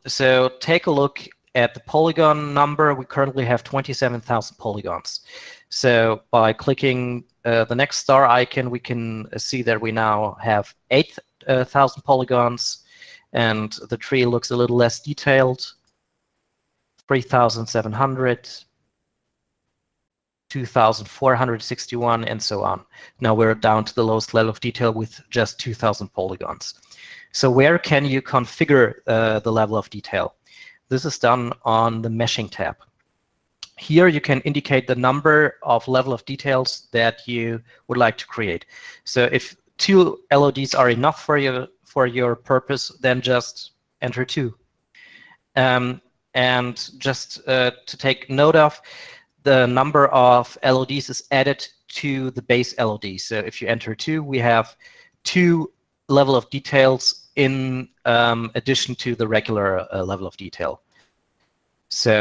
So take a look at the polygon number. We currently have 27,000 polygons. So by clicking the next star icon, we can see that we now have 8,000 polygons, and the tree looks a little less detailed. 3,700, 2,461, and so on. Now we're down to the lowest level of detail with just 2,000 polygons. So where can you configure the level of detail? This is done on the Meshing tab. Here you can indicate the number of level of details that you would like to create. So if 2 LODs are enough for your purpose, then just enter 2. And just to take note of, the number of LODs is added to the base LOD. So if you enter 2, we have 2 level of details in addition to the regular level of detail. So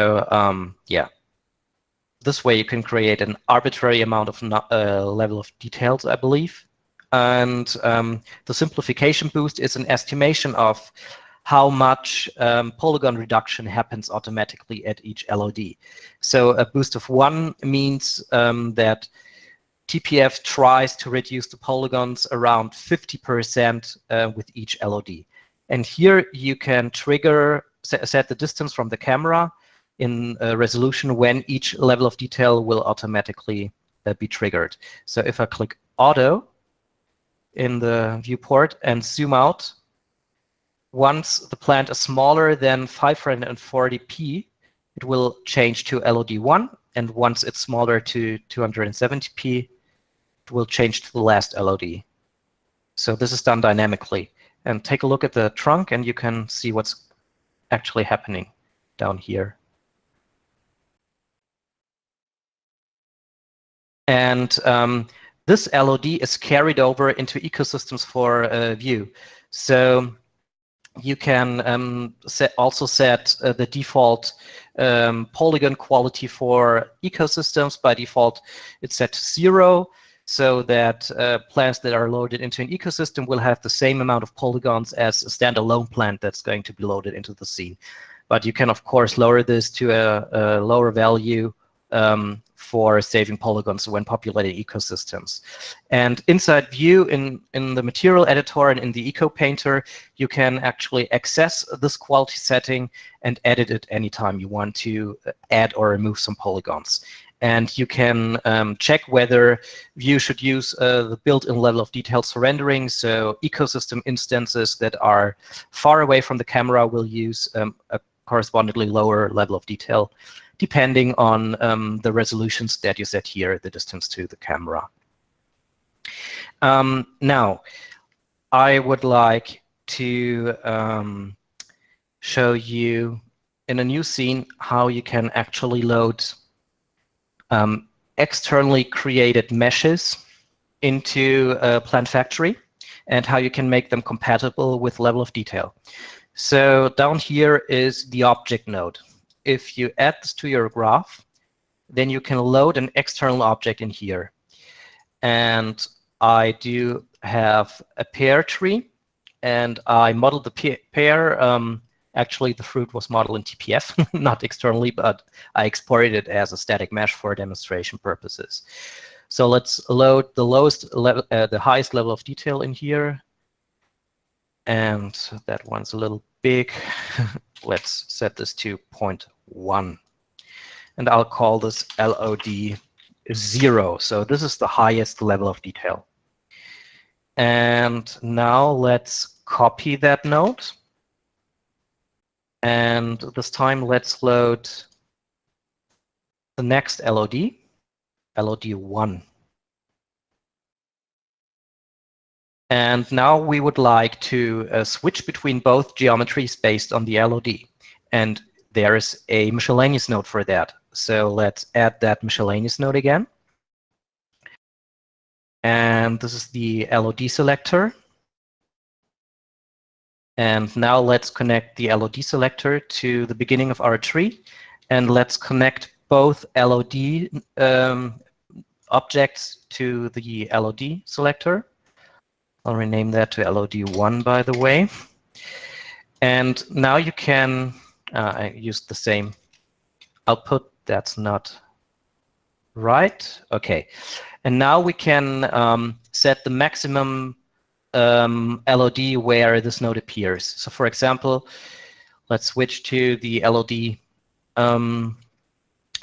yeah, this way you can create an arbitrary amount of level of details, I believe. And the simplification boost is an estimation of how much polygon reduction happens automatically at each LOD. So a boost of 1 means that TPF tries to reduce the polygons around 50% with each LOD. And here you can trigger, set the distance from the camera in resolution when each level of detail will automatically be triggered. So if I click Auto in the viewport and zoom out, once the plant is smaller than 540p, it will change to LOD1, and once it's smaller to 270p, it will change to the last LOD. So this is done dynamically. And take a look at the trunk, and you can see what's actually happening down here. And this LOD is carried over into ecosystems for view. So you can also set the default polygon quality for ecosystems. By default, it's set to 0, so that plants that are loaded into an ecosystem will have the same amount of polygons as a standalone plant that's going to be loaded into the scene. But you can, of course, lower this to a lower value for saving polygons when populating ecosystems. And inside View, in the material editor and in the Eco Painter, you can actually access this quality setting and edit it anytime you want to add or remove some polygons. And you can check whether View should use the built-in level of details for rendering. So ecosystem instances that are far away from the camera will use a correspondingly lower level of detail, depending on the resolutions that you set here, the distance to the camera. Now, I would like to show you in a new scene how you can actually load externally created meshes into PlantFactory and how you can make them compatible with level of detail. So down here is the object node. If you add this to your graph, then you can load an external object in here. And I do have a pear tree, and I modeled the pear. Actually, the fruit was modeled in TPF, not externally, but I exported it as a static mesh for demonstration purposes. So let's load the lowest level, the highest level of detail in here. And that one's a little big. Let's set this to 0.1. And I'll call this LOD 0. So this is the highest level of detail. And now let's copy that node. And this time let's load the next LOD, LOD1. And now we would like to switch between both geometries based on the LOD. And there is a miscellaneous node for that. So let's add that miscellaneous node again. And this is the LOD selector. And now let's connect the LOD selector to the beginning of our tree. And let's connect both LOD objects to the LOD selector. I'll rename that to LOD1, by the way. And now you can, I used the same output. That's not right. OK. And now we can set the maximum LOD where this node appears. So for example, let's switch to the LOD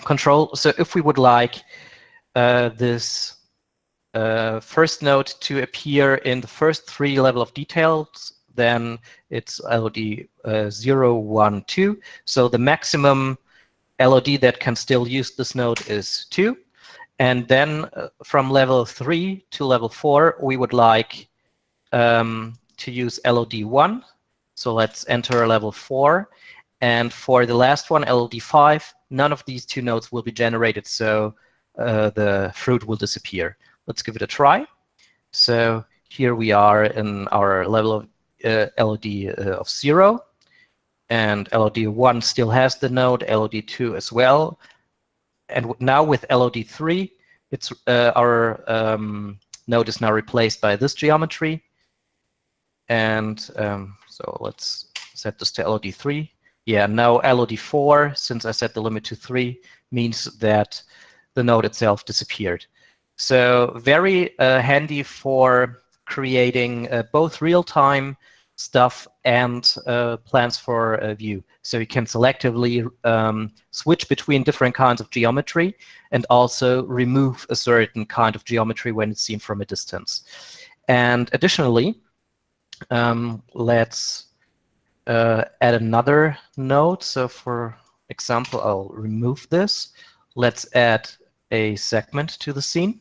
control. So if we would like this first node to appear in the first 3 level of details, then it's LOD 0, 1, 2. So the maximum LOD that can still use this node is 2. And then from level 3 to level 4, we would like to use LOD 1. So let's enter level 4. And for the last one, LOD 5, none of these two nodes will be generated, so the fruit will disappear. Let's give it a try. So here we are in our level of LOD of 0, and LOD 1 still has the node, LOD 2 as well. And now with LOD 3, it's our node is now replaced by this geometry. And so let's set this to LOD 3. Yeah, now LOD 4, since I set the limit to 3, means that the node itself disappeared. So very handy for creating both real-time stuff and plans for view. So you can selectively switch between different kinds of geometry and also remove a certain kind of geometry when it's seen from a distance. And additionally, let's add another node. So for example, I'll remove this. Let's add a segment to the scene.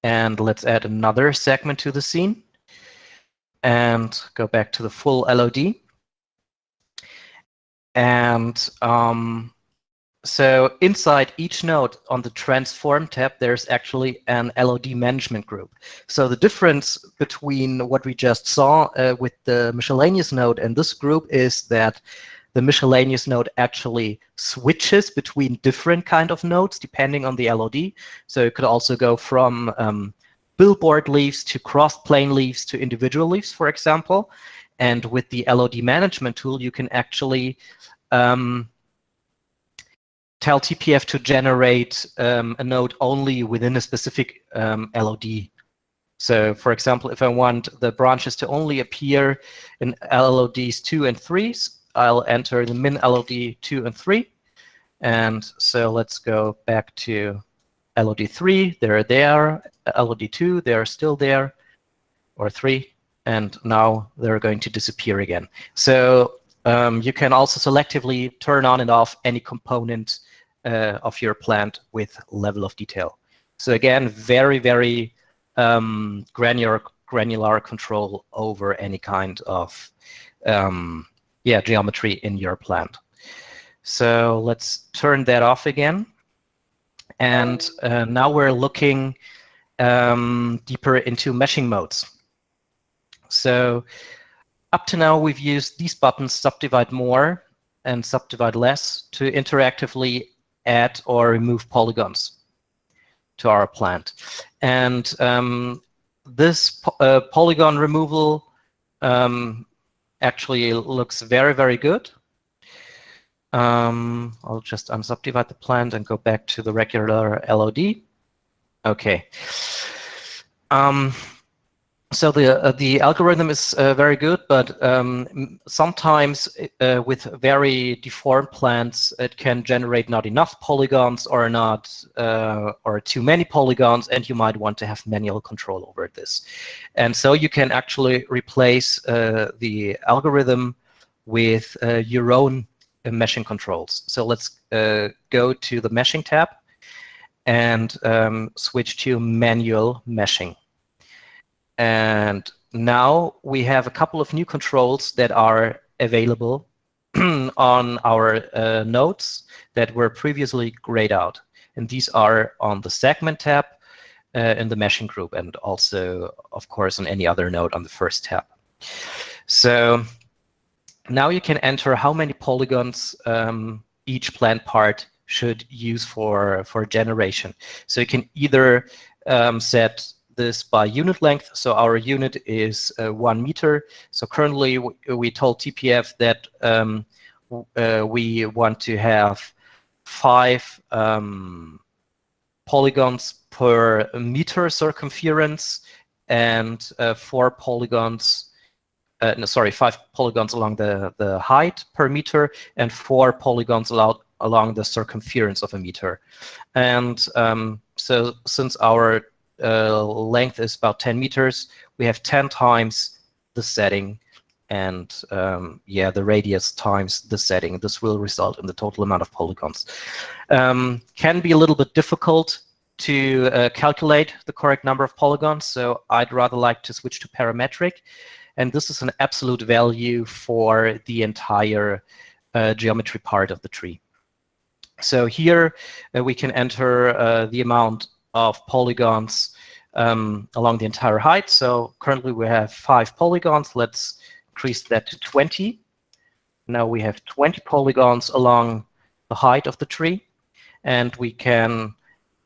And let's add another segment to the scene. And go back to the full LOD. And so inside each node on the Transform tab, there's actually an LOD management group. So the difference between what we just saw with the miscellaneous node and this group is that the miscellaneous node actually switches between different kind of nodes depending on the LOD. So it could also go from Billboard leaves to cross-plane leaves to individual leaves, for example. And with the LOD management tool, you can actually tell TPF to generate a node only within a specific LOD. So for example, if I want the branches to only appear in LODs 2 and 3, I'll enter the min LOD 2 and 3. And so let's go back to LOD 3, they're there. LOD 2, they're still there, or 3. And now they're going to disappear again. So you can also selectively turn on and off any component of your plant with level of detail. So again, very, very granular control over any kind of geometry in your plant. So let's turn that off again. And now we're looking deeper into meshing modes. So up to now, we've used these buttons, Subdivide More and Subdivide Less, to interactively add or remove polygons to our plant. And this polygon removal actually looks very, very good. I'll just unsubdivide the plant and go back to the regular LOD. Okay. So the algorithm is very good, but sometimes with very deformed plants, it can generate not enough polygons or not or too many polygons, and you might want to have manual control over this. And so you can actually replace the algorithm with your own meshing controls. So let's go to the meshing tab and switch to manual meshing. And now we have a couple of new controls that are available on our nodes that were previously grayed out. And these are on the segment tab in the meshing group, and also, of course, on any other node on the first tab. So now you can enter how many polygons each plant part should use for generation. So you can either set this by unit length. So our unit is 1 meter. So currently we told TPF that we want to have 5 polygons per meter circumference and 4 polygons, 5 polygons along the height per meter and 4 polygons along the circumference of a meter. And so since our length is about 10 meters, we have 10 times the setting, and the radius times the setting. This will result in the total amount of polygons. Can be a little bit difficult to calculate the correct number of polygons, so I'd rather like to switch to parametric, and this is an absolute value for the entire geometry part of the tree. So here we can enter the amount of polygons along the entire height. So currently we have 5 polygons. Let's increase that to 20. Now we have 20 polygons along the height of the tree, and we can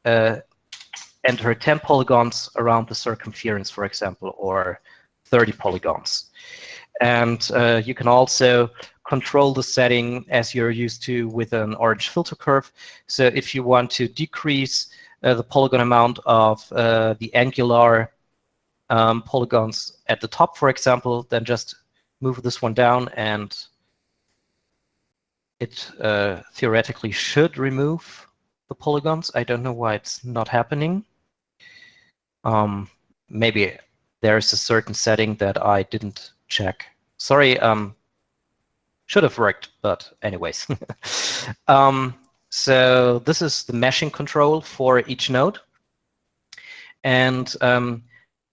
enter 10 polygons around the circumference, for example, or 30 polygons. And you can also control the setting as you're used to with an orange filter curve. So if you want to decrease the polygon amount of the angular polygons at the top, for example, then just move this one down, and it theoretically should remove the polygons. I don't know why it's not happening. Maybe there's a certain setting that I didn't check. Sorry, should have worked, but anyways. So this is the meshing control for each node. And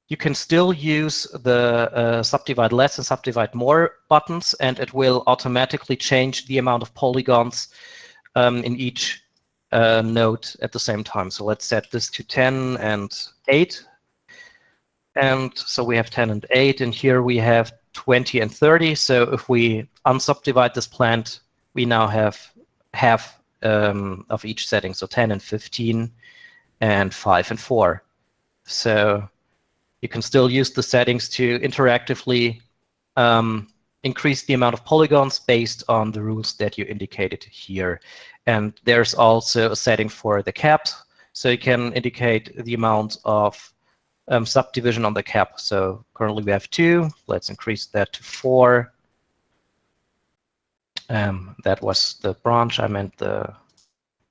you can still use the subdivide less and subdivide more buttons, and it will automatically change the amount of polygons in each node at the same time. So let's set this to 10 and 8. And so we have 10 and 8, and here we have 20 and 30. So if we unsubdivide this plant, we now have half of each setting, so 10 and 15, and 5 and 4. So you can still use the settings to interactively increase the amount of polygons based on the rules that you indicated here. And there's also a setting for the caps, so you can indicate the amount of subdivision on the cap. So currently we have 2. Let's increase that to 4. That was the branch. I meant the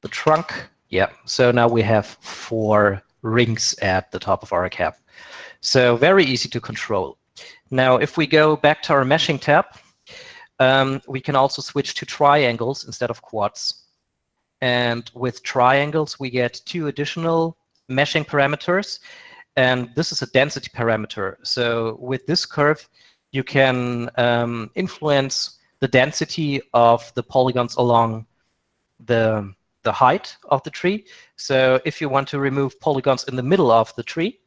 trunk. Yeah. So now we have 4 rings at the top of our cap. So very easy to control. Now, if we go back to our meshing tab, we can also switch to triangles instead of quads. And with triangles, we get 2 additional meshing parameters. And this is a density parameter. So with this curve, you can influence the density of the polygons along the height of the tree. So if you want to remove polygons in the middle of the tree,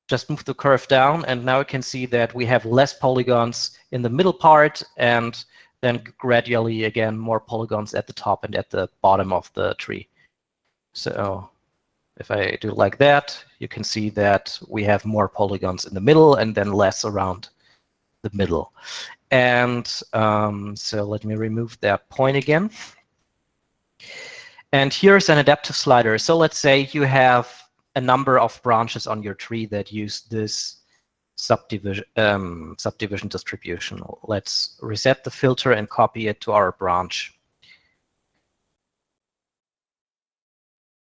just move the curve down, and now you can see that we have less polygons in the middle part, and then gradually again more polygons at the top and at the bottom of the tree. So if I do like that, you can see that we have more polygons in the middle and then less around the middle. And so let me remove that point again. And here's an adaptive slider. So let's say you have a number of branches on your tree that use this subdivision distribution. Let's reset the filter and copy it to our branch.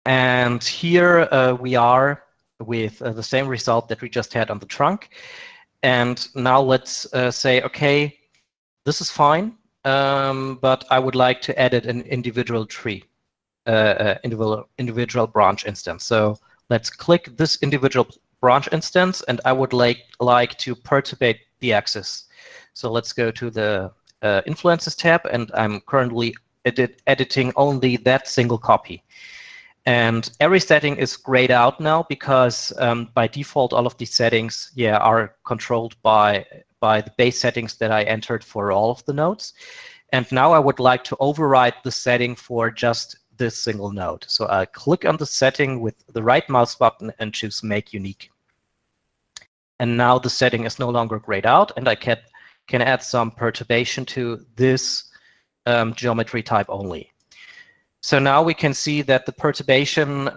And here we are with the same result that we just had on the trunk. And now let's say, okay, this is fine, but I would like to edit an individual tree, individual branch instance. So let's click this individual branch instance, and I would like to perturbate the axis. So let's go to the Influences tab, and I'm currently editing only that single copy. And every setting is grayed out now because by default, all of these settings, are controlled by the base settings that I entered for all of the nodes. And now I would like to override the setting for just this single node. So I click on the setting with the right mouse button and choose Make Unique. And now the setting is no longer grayed out, and I can add some perturbation to this geometry type only. So now we can see that the perturbation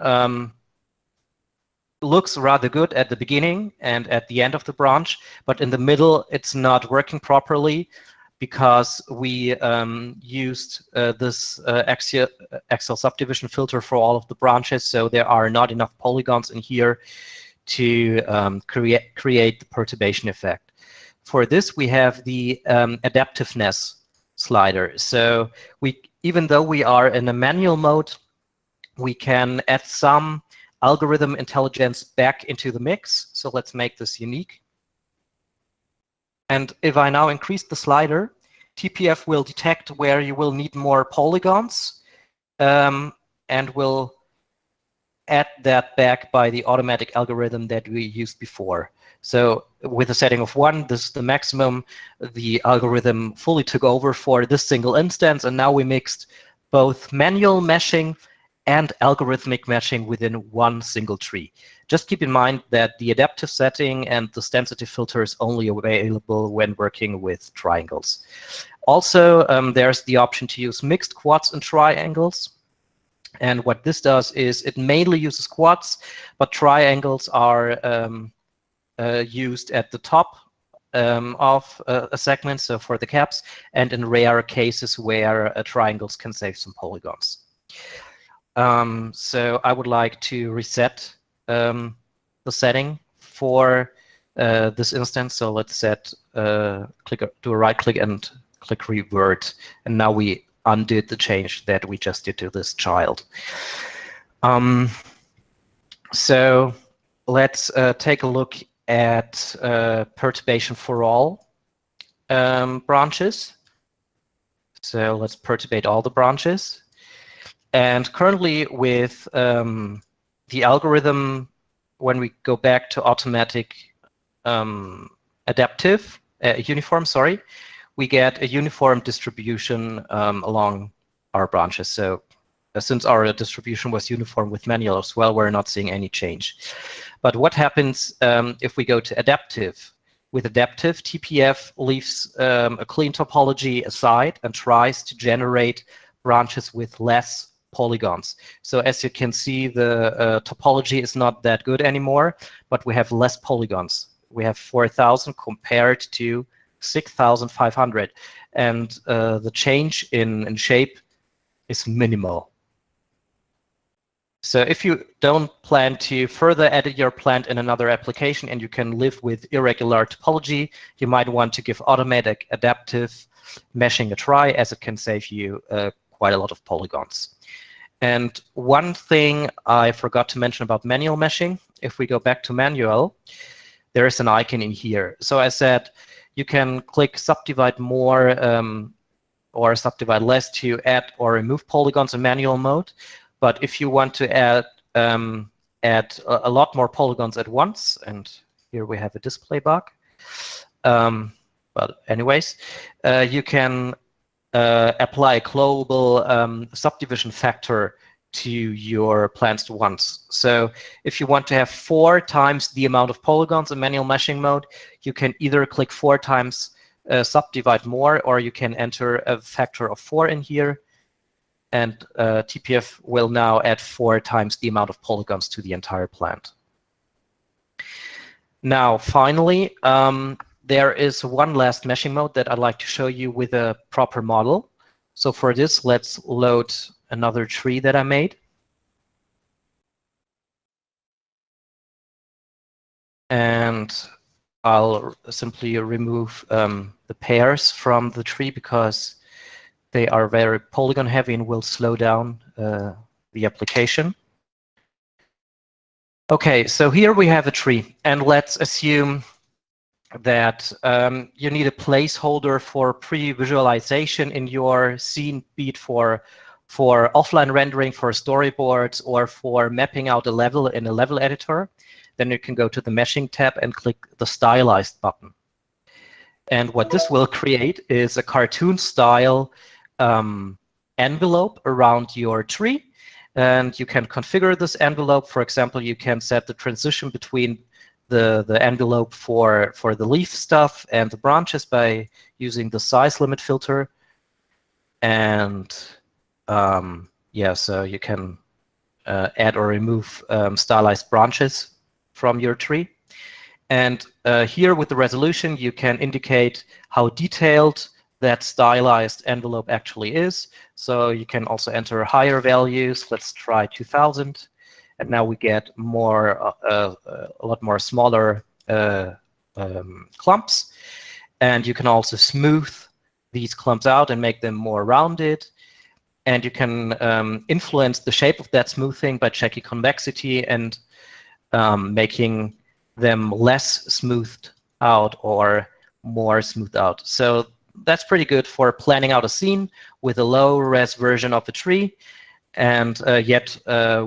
looks rather good at the beginning and at the end of the branch, but in the middle it's not working properly because we used this axial subdivision filter for all of the branches, so there are not enough polygons in here to create the perturbation effect. For this, we have the adaptiveness slider. So even though we are in a manual mode, we can add some algorithm intelligence back into the mix. So let's make this unique. And if I now increase the slider, TPF will detect where you will need more polygons and will add that back by the automatic algorithm that we used before. So with a setting of 1, this is the maximum. The algorithm fully took over for this single instance, and now we mixed both manual meshing and algorithmic meshing within one single tree. Just keep in mind that the adaptive setting and the sensitive filter is only available when working with triangles. Also, there's the option to use mixed quads and triangles. And what this does is it mainly uses quads, but triangles are used at the top of a segment, so for the caps, and in rare cases where triangles can save some polygons. So I would like to reset the setting for this instance. So let's set do a right click and click revert, and now we undid the change that we just did to this child. So let's take a look at perturbation for all branches. So let's perturbate all the branches. And currently with the algorithm, when we go back to automatic adaptive, uniform, sorry, we get a uniform distribution along our branches. So since our distribution was uniform with manual as well, we're not seeing any change. But what happens if we go to adaptive? With adaptive, TPF leaves a clean topology aside and tries to generate branches with less polygons. So as you can see, the topology is not that good anymore, but we have less polygons. We have 4,000 compared to 6,500, and the change in shape is minimal. So if you don't plan to further edit your plant in another application and you can live with irregular topology, you might want to give automatic adaptive meshing a try, as it can save you quite a lot of polygons. And one thing I forgot to mention about manual meshing, if we go back to manual, there is an icon in here. So I said you can click subdivide more or subdivide less to add or remove polygons in manual mode. But if you want to add a lot more polygons at once, and here we have a display bug, but anyways, you can apply a global subdivision factor to your plants once. So if you want to have 4 times the amount of polygons in manual meshing mode, you can either click 4 times subdivide more, or you can enter a factor of 4 in here, and TPF will now add 4 times the amount of polygons to the entire plant. Now, finally, there is one last meshing mode that I'd like to show you with a proper model. So for this, let's load another tree that I made. And I'll simply remove the pairs from the tree because they are very polygon heavy and will slow down the application. Okay, so here we have a tree, and let's assume that you need a placeholder for pre-visualization in your scene, be it for offline rendering, for storyboards, or for mapping out a level in a level editor. Then you can go to the meshing tab and click the stylized button. And what this will create is a cartoon style envelope around your tree. And you can configure this envelope. For example, you can set the transition between the envelope for the leaf stuff and the branches by using the size limit filter. And yeah, so you can add or remove stylized branches from your tree. And here with the resolution, you can indicate how detailed that stylized envelope actually is. So you can also enter higher values. Let's try 2000. And now we get more, a lot more smaller clumps. And you can also smooth these clumps out and make them more rounded. And you can influence the shape of that smoothing by checking convexity and making them less smoothed out or more smoothed out. So that's pretty good for planning out a scene with a low-res version of the tree, and yet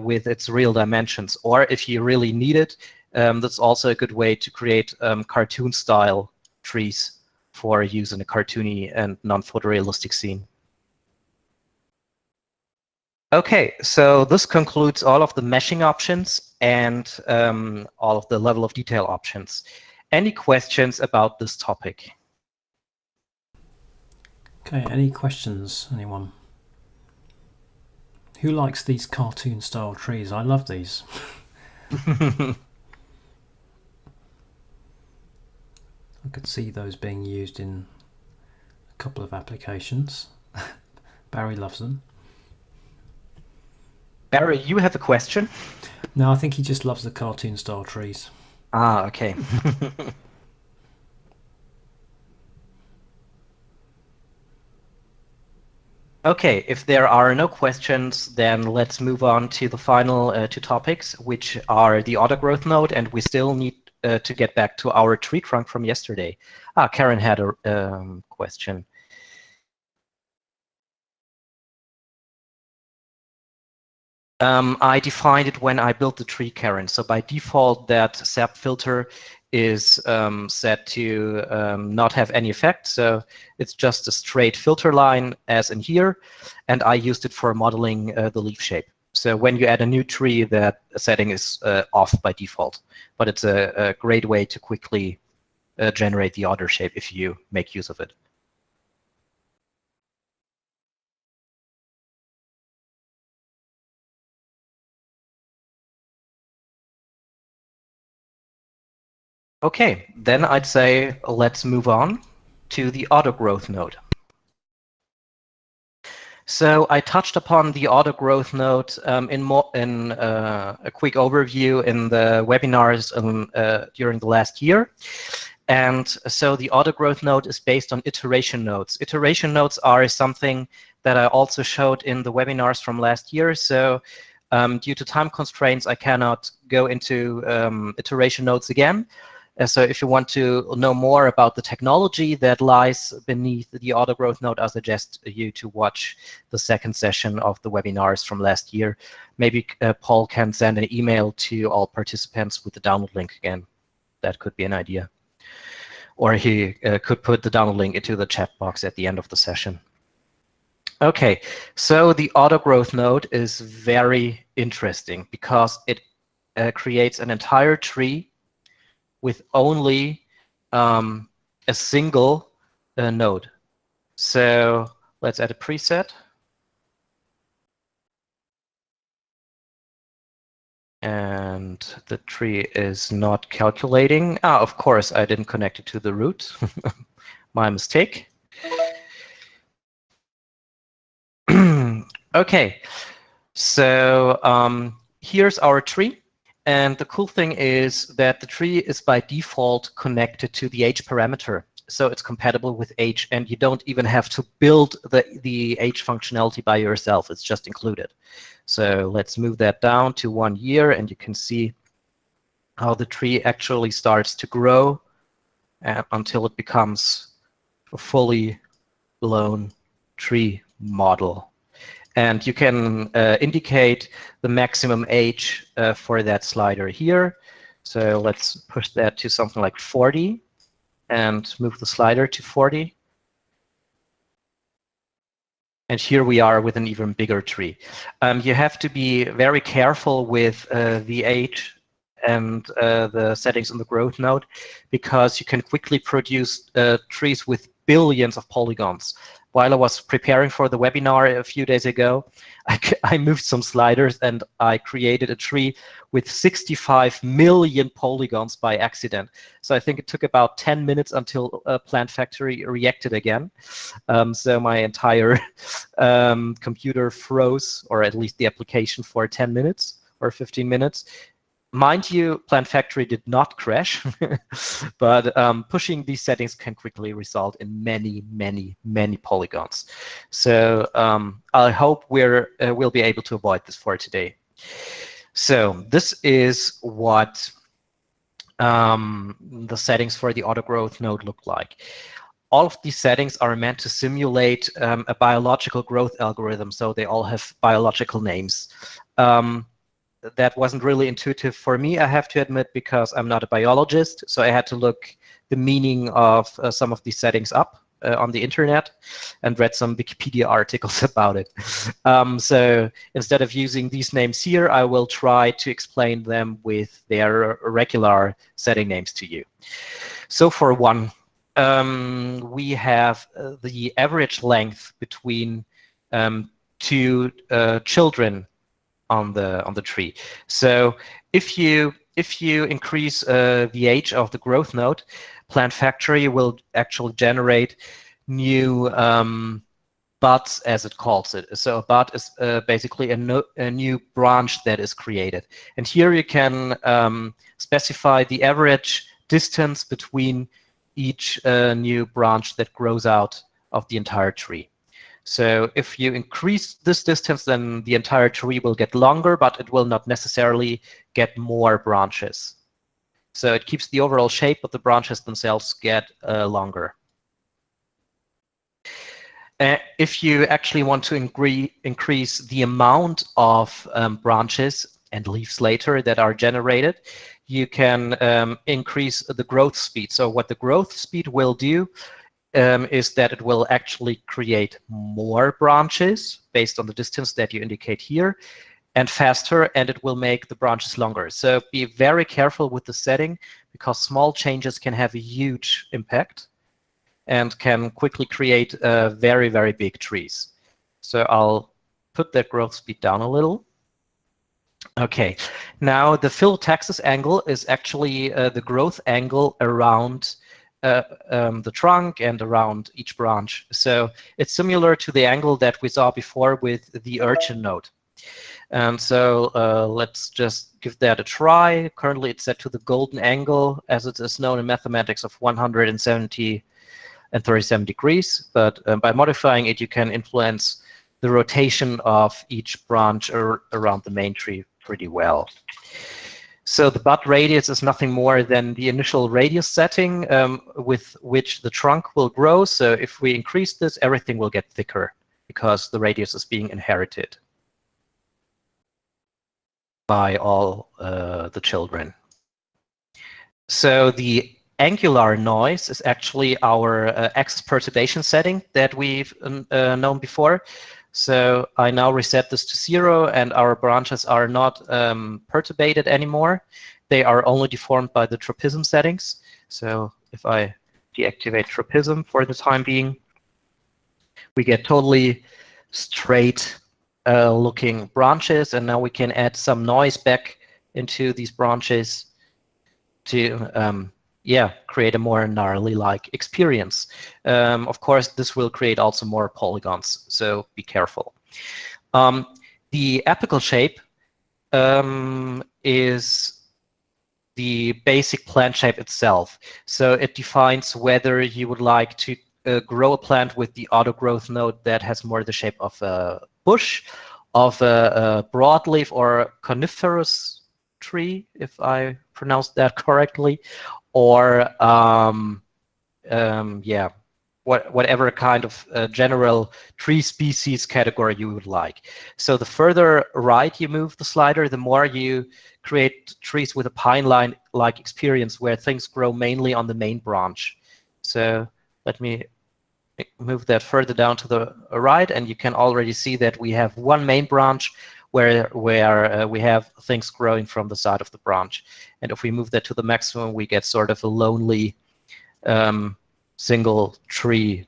with its real dimensions. Or if you really need it, that's also a good way to create cartoon-style trees for use in a cartoony and non-photorealistic scene. Okay, so this concludes all of the meshing options and all of the level of detail options. Any questions about this topic? Okay, any questions, anyone? Who likes these cartoon style trees? I love these. I could see those being used in a couple of applications. Barry loves them. Barry, you have a question? No, I think he just loves the cartoon style trees. Ah, okay. Okay, if there are no questions, then let's move on to the final two topics, which are the auto growth node, and we still need to get back to our tree trunk from yesterday. Ah, Karen had a question. I defined it when I built the tree, Karen. So by default, that SAP filter is set to not have any effect. So it's just a straight filter line as in here. And I used it for modeling the leaf shape. So when you add a new tree, that setting is off by default. But it's a great way to quickly generate the order shape if you make use of it. Okay, then I'd say let's move on to the auto growth node. So I touched upon the auto growth node in a quick overview in the webinars during the last year. And so the auto growth node is based on iteration nodes. Iteration nodes are something that I also showed in the webinars from last year. So due to time constraints, I cannot go into iteration nodes again. So if you want to know more about the technology that lies beneath the auto growth node, I suggest you to watch the second session of the webinars from last year. Maybe Paul can send an email to all participants with the download link again. That could be an idea. Or he could put the download link into the chat box at the end of the session. Okay, so the auto growth node is very interesting because it creates an entire tree with only a single node. So let's add a preset. And the tree is not calculating. Ah, of course, I didn't connect it to the root. My mistake. Okay, so here's our tree. And the cool thing is that the tree is by default connected to the age parameter. So it's compatible with age, and you don't even have to build the age functionality by yourself. It's just included. So let's move that down to 1 year, and you can see how the tree actually starts to grow until it becomes a fully blown tree model. And you can indicate the maximum age for that slider here. So let's push that to something like 40 and move the slider to 40. And here we are with an even bigger tree. You have to be very careful with the age and the settings on the growth node, because you can quickly produce trees with billions of polygons. While I was preparing for the webinar a few days ago, I moved some sliders and I created a tree with 65 million polygons by accident. So I think it took about 10 minutes until PlantFactory reacted again. So my entire computer froze, or at least the application, for 10 minutes or 15 minutes. Mind you, PlantFactory did not crash, but pushing these settings can quickly result in many, many, many polygons. So I hope we'll be able to avoid this for today. So this is what the settings for the auto growth node look like. all of these settings are meant to simulate a biological growth algorithm, so they all have biological names. That wasn't really intuitive for me, I have to admit, because I'm not a biologist, so I had to look the meaning of some of these settings up on the internet and read some Wikipedia articles about it. So instead of using these names here, I will try to explain them with their regular setting names to you. So for one, we have the average length between two children on the tree. So if you increase the age of the growth node, PlantFactory will actually generate new buds, as it calls it. So a bud is basically a new branch that is created. And here you can specify the average distance between each new branch that grows out of the entire tree. So if you increase this distance, then the entire tree will get longer, but it will not necessarily get more branches. So it keeps the overall shape, but the branches themselves get longer. If you actually want to increase the amount of branches and leaves later that are generated, you can increase the growth speed. So what the growth speed will do is that it will actually create more branches based on the distance that you indicate here, and faster, and it will make the branches longer. So be very careful with the setting, because small changes can have a huge impact and can quickly create very, very big trees. So I'll put that growth speed down a little. Okay, now the phyllotaxis angle is actually the growth angle around the trunk and around each branch. So it's similar to the angle that we saw before with the urchin node. And so let's just give that a try. Currently it's set to the golden angle, as it is known in mathematics, of 170 and 37 degrees. But by modifying it, you can influence the rotation of each branch around the main tree pretty well. So the bud radius is nothing more than the initial radius setting with which the trunk will grow. So if we increase this, everything will get thicker because the radius is being inherited by all the children. So the angular noise is actually our axis perturbation setting that we've known before. So I now reset this to 0, and our branches are not perturbated anymore. They are only deformed by the tropism settings. So if I deactivate tropism for the time being, we get totally straight looking branches, and now we can add some noise back into these branches to create a more gnarly-like experience. Of course, this will create also more polygons, so be careful. The apical shape is the basic plant shape itself. So it defines whether you would like to grow a plant with the autogrowth node that has more the shape of a bush, of a broadleaf or coniferous tree, if I pronounced that correctly, or whatever kind of general tree species category you would like. So the further right you move the slider, the more you create trees with a pine-like experience where things grow mainly on the main branch. So let me move that further down to the right, and you can already see that we have one main branch where we have things growing from the side of the branch. And if we move that to the maximum, we get sort of a lonely single tree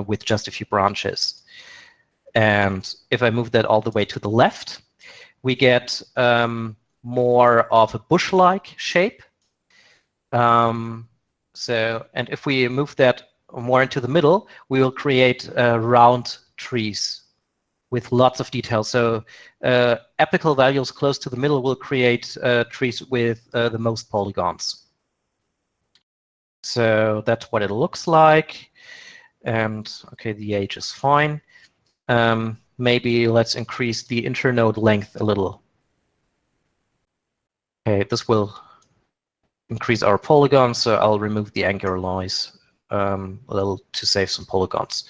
with just a few branches. And if I move that all the way to the left, we get more of a bush-like shape. And if we move that more into the middle, we will create round trees with lots of detail. So apical values close to the middle will create trees with the most polygons. So that's what it looks like. And okay, the age is fine. Maybe let's increase the internode length a little. Okay, this will increase our polygons, so I'll remove the angular noise. to save some polygons.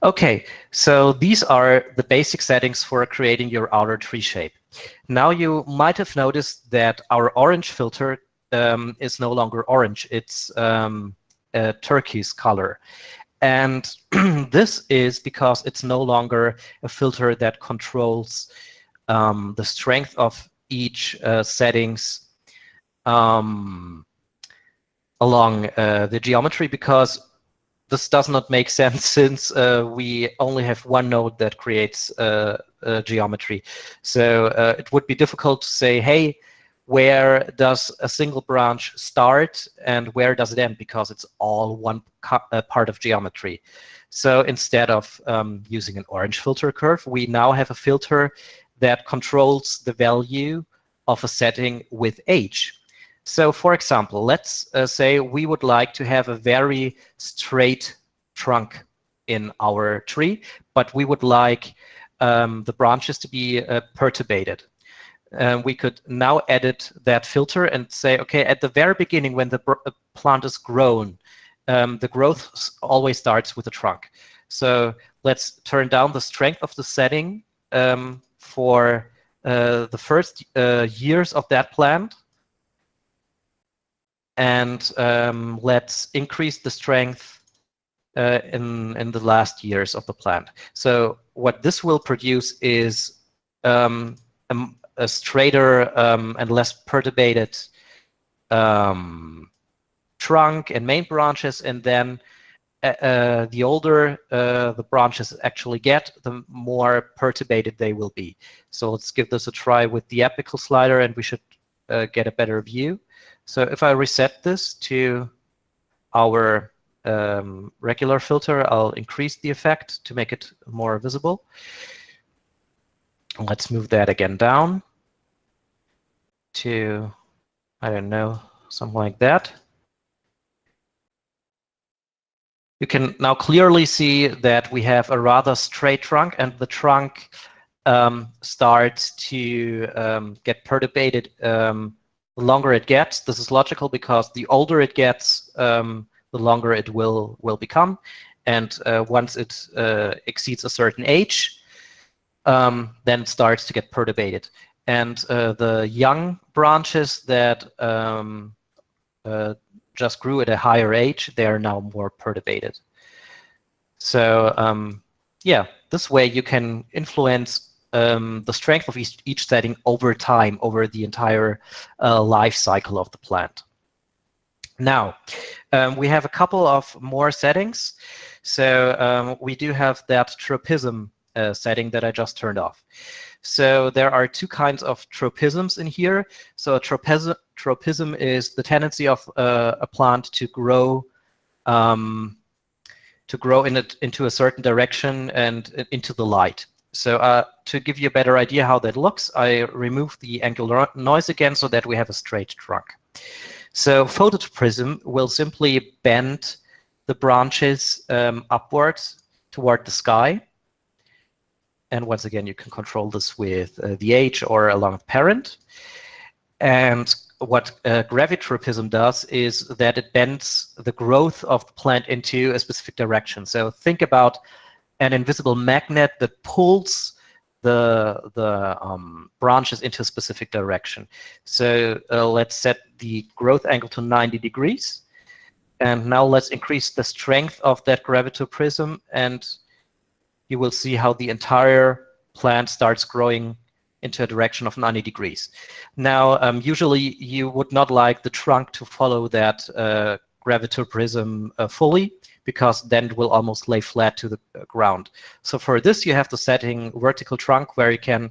Okay, so these are the basic settings for creating your outer tree shape. Now you might have noticed that our orange filter is no longer orange, it's a turquoise color. And this is because it's no longer a filter that controls the strength of each settings along the geometry, because this does not make sense since we only have one node that creates geometry. So it would be difficult to say, hey, where does a single branch start and where does it end, because it's all one part of geometry. So instead of using an orange filter curve, we now have a filter that controls the value of a setting with age. So for example, let's say we would like to have a very straight trunk in our tree, but we would like the branches to be perturbated. We could now edit that filter and say, okay, at the very beginning when the plant is grown, the growth always starts with the trunk. So let's turn down the strength of the setting for the first years of that plant. And let's increase the strength in the last years of the plant. So what this will produce is a straighter and less perturbated trunk and main branches, and then the older the branches actually get, the more perturbated they will be. So let's give this a try with the apical slider, and we should get a better view. So if I reset this to our regular filter, I'll increase the effect to make it more visible. Let's move that again down to, I don't know, something like that. You can now clearly see that we have a rather straight trunk, and the trunk starts to get perturbated the longer it gets. This is logical because the older it gets, the longer it will become. And once it exceeds a certain age, then it starts to get perturbated. And the young branches that just grew at a higher age, they are now more perturbated. So yeah, this way you can influence the strength of each setting over time, over the entire life cycle of the plant. Now, we have a couple of more settings. So we do have that tropism setting that I just turned off. So there are two kinds of tropisms in here. So a tropism is the tendency of a plant to grow into a certain direction and into the light. So to give you a better idea how that looks, I removed the angular noise again so that we have a straight trunk. So phototropism will simply bend the branches upwards toward the sky. And once again, you can control this with the age or along a parent. And what gravitropism does is that it bends the growth of the plant into a specific direction. So think about an invisible magnet that pulls the branches into a specific direction. So let's set the growth angle to 90 degrees. And now let's increase the strength of that gravitropism, and you will see how the entire plant starts growing into a direction of 90 degrees. Now, usually you would not like the trunk to follow that gravitropism fully, because then it will almost lay flat to the ground. So for this, you have the setting vertical trunk, where you can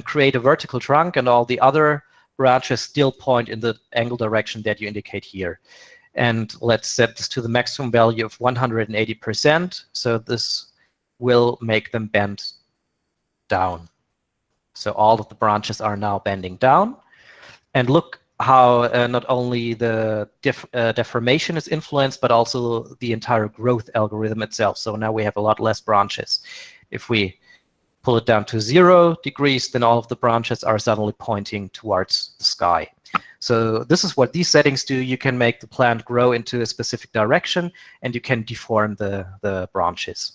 create a vertical trunk and all the other branches still point in the angle direction that you indicate here. And let's set this to the maximum value of 180%. So this will make them bend down. So all of the branches are now bending down. And look how not only the deformation is influenced, but also the entire growth algorithm itself. So now we have a lot less branches. If we pull it down to 0 degrees, then all of the branches are suddenly pointing towards the sky. So this is what these settings do. You can make the plant grow into a specific direction, and you can deform the branches.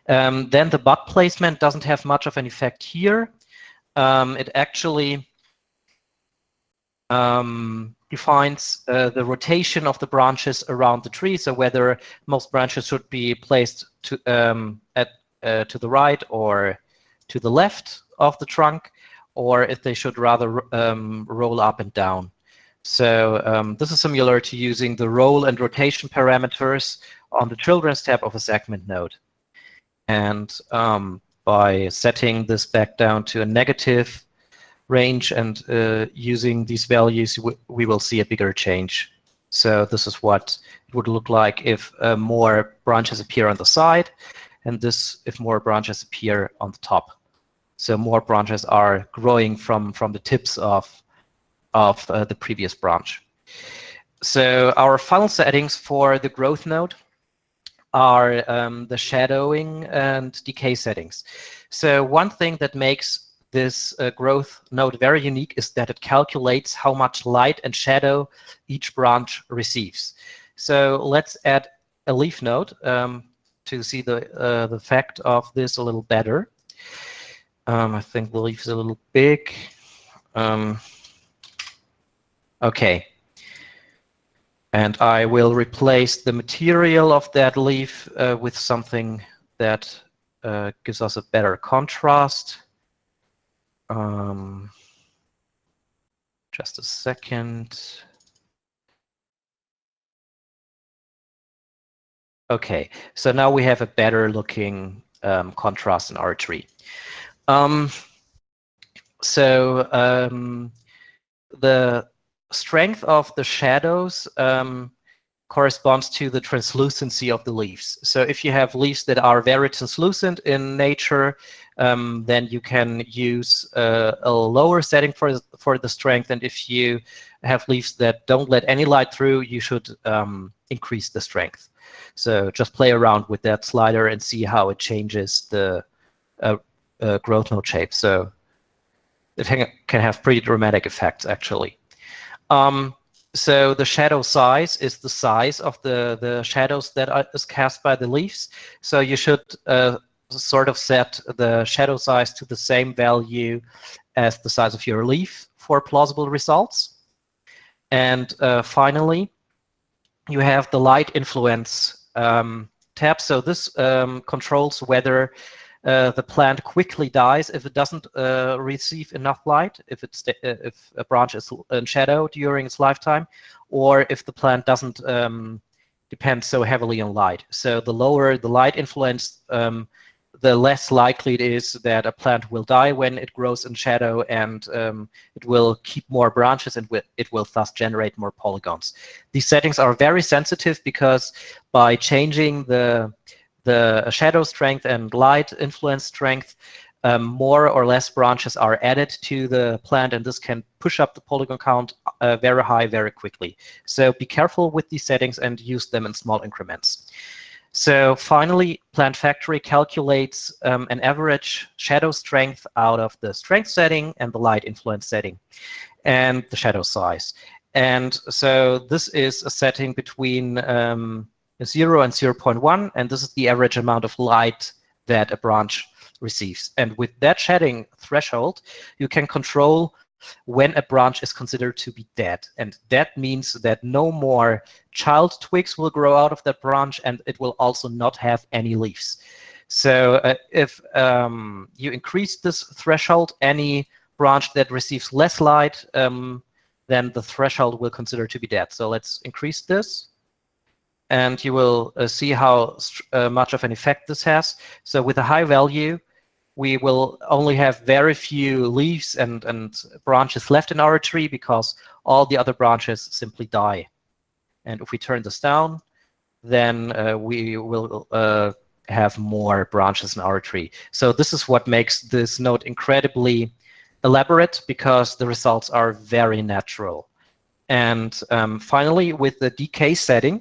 Then the bud placement doesn't have much of an effect here. It actually defines the rotation of the branches around the tree, so whether most branches should be placed to the right or to the left of the trunk, or if they should rather roll up and down. So this is similar to using the roll and rotation parameters on the children's tab of a segment node. And by setting this back down to a negative range and using these values, we will see a bigger change. So this is what it would look like if more branches appear on the side, and this if more branches appear on the top. So more branches are growing from the tips of the previous branch. So our final settings for the growth node are the shadowing and decay settings. So one thing that makes this growth node very unique is that it calculates how much light and shadow each branch receives. So let's add a leaf node to see the effect of this a little better. I think the leaf is a little big. Okay. And I will replace the material of that leaf with something that gives us a better contrast. Just a second. Okay, so now we have a better looking contrast in our tree. The strength of the shadows corresponds to the translucency of the leaves. So if you have leaves that are very translucent in nature, then you can use a lower setting for the strength. And if you have leaves that don't let any light through, you should increase the strength. So just play around with that slider and see how it changes the growth node shape. So it can have pretty dramatic effects, actually. So the shadow size is the size of the shadows that is cast by the leaves. So you should sort of set the shadow size to the same value as the size of your leaf for plausible results. And finally, you have the light influence tab. So this controls whether the plant quickly dies if it doesn't receive enough light, if a branch is in shadow during its lifetime, or if the plant doesn't depend so heavily on light. So the lower the light influence, the less likely it is that a plant will die when it grows in shadow, and it will keep more branches, and it will thus generate more polygons. These settings are very sensitive because by changing the shadow strength and light influence strength, more or less branches are added to the plant, and this can push up the polygon count very high very quickly. So be careful with these settings and use them in small increments. So finally, PlantFactory calculates an average shadow strength out of the strength setting and the light influence setting and the shadow size. And so this is a setting between 0 and 0.1, and this is the average amount of light that a branch receives. And with that shading threshold, you can control when a branch is considered to be dead. And that means that no more child twigs will grow out of that branch, and it will also not have any leaves. So if you increase this threshold, any branch that receives less light, then the threshold will consider to be dead. So let's increase this, and you will see how much of an effect this has. So with a high value, we will only have very few leaves and branches left in our tree because all the other branches simply die. And if we turn this down, then we will have more branches in our tree. So this is what makes this node incredibly elaborate, because the results are very natural. And finally, with the decay setting,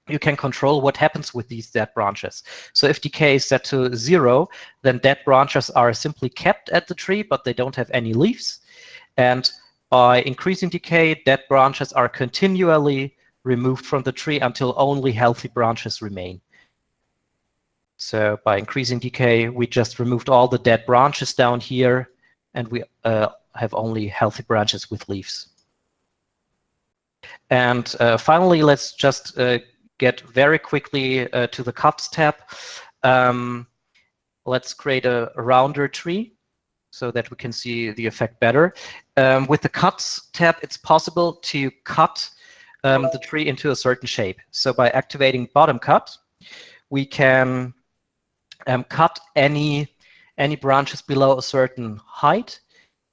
you can control what happens with these dead branches. So if decay is set to 0, then dead branches are simply kept at the tree, but they don't have any leaves. And by increasing decay, dead branches are continually removed from the tree until only healthy branches remain. So by increasing decay, we just removed all the dead branches down here, and we have only healthy branches with leaves. And finally, let's just get very quickly to the cuts tab. Let's create a rounder tree so that we can see the effect better. With the cuts tab, it's possible to cut the tree into a certain shape. So by activating bottom cut, we can cut any branches below a certain height,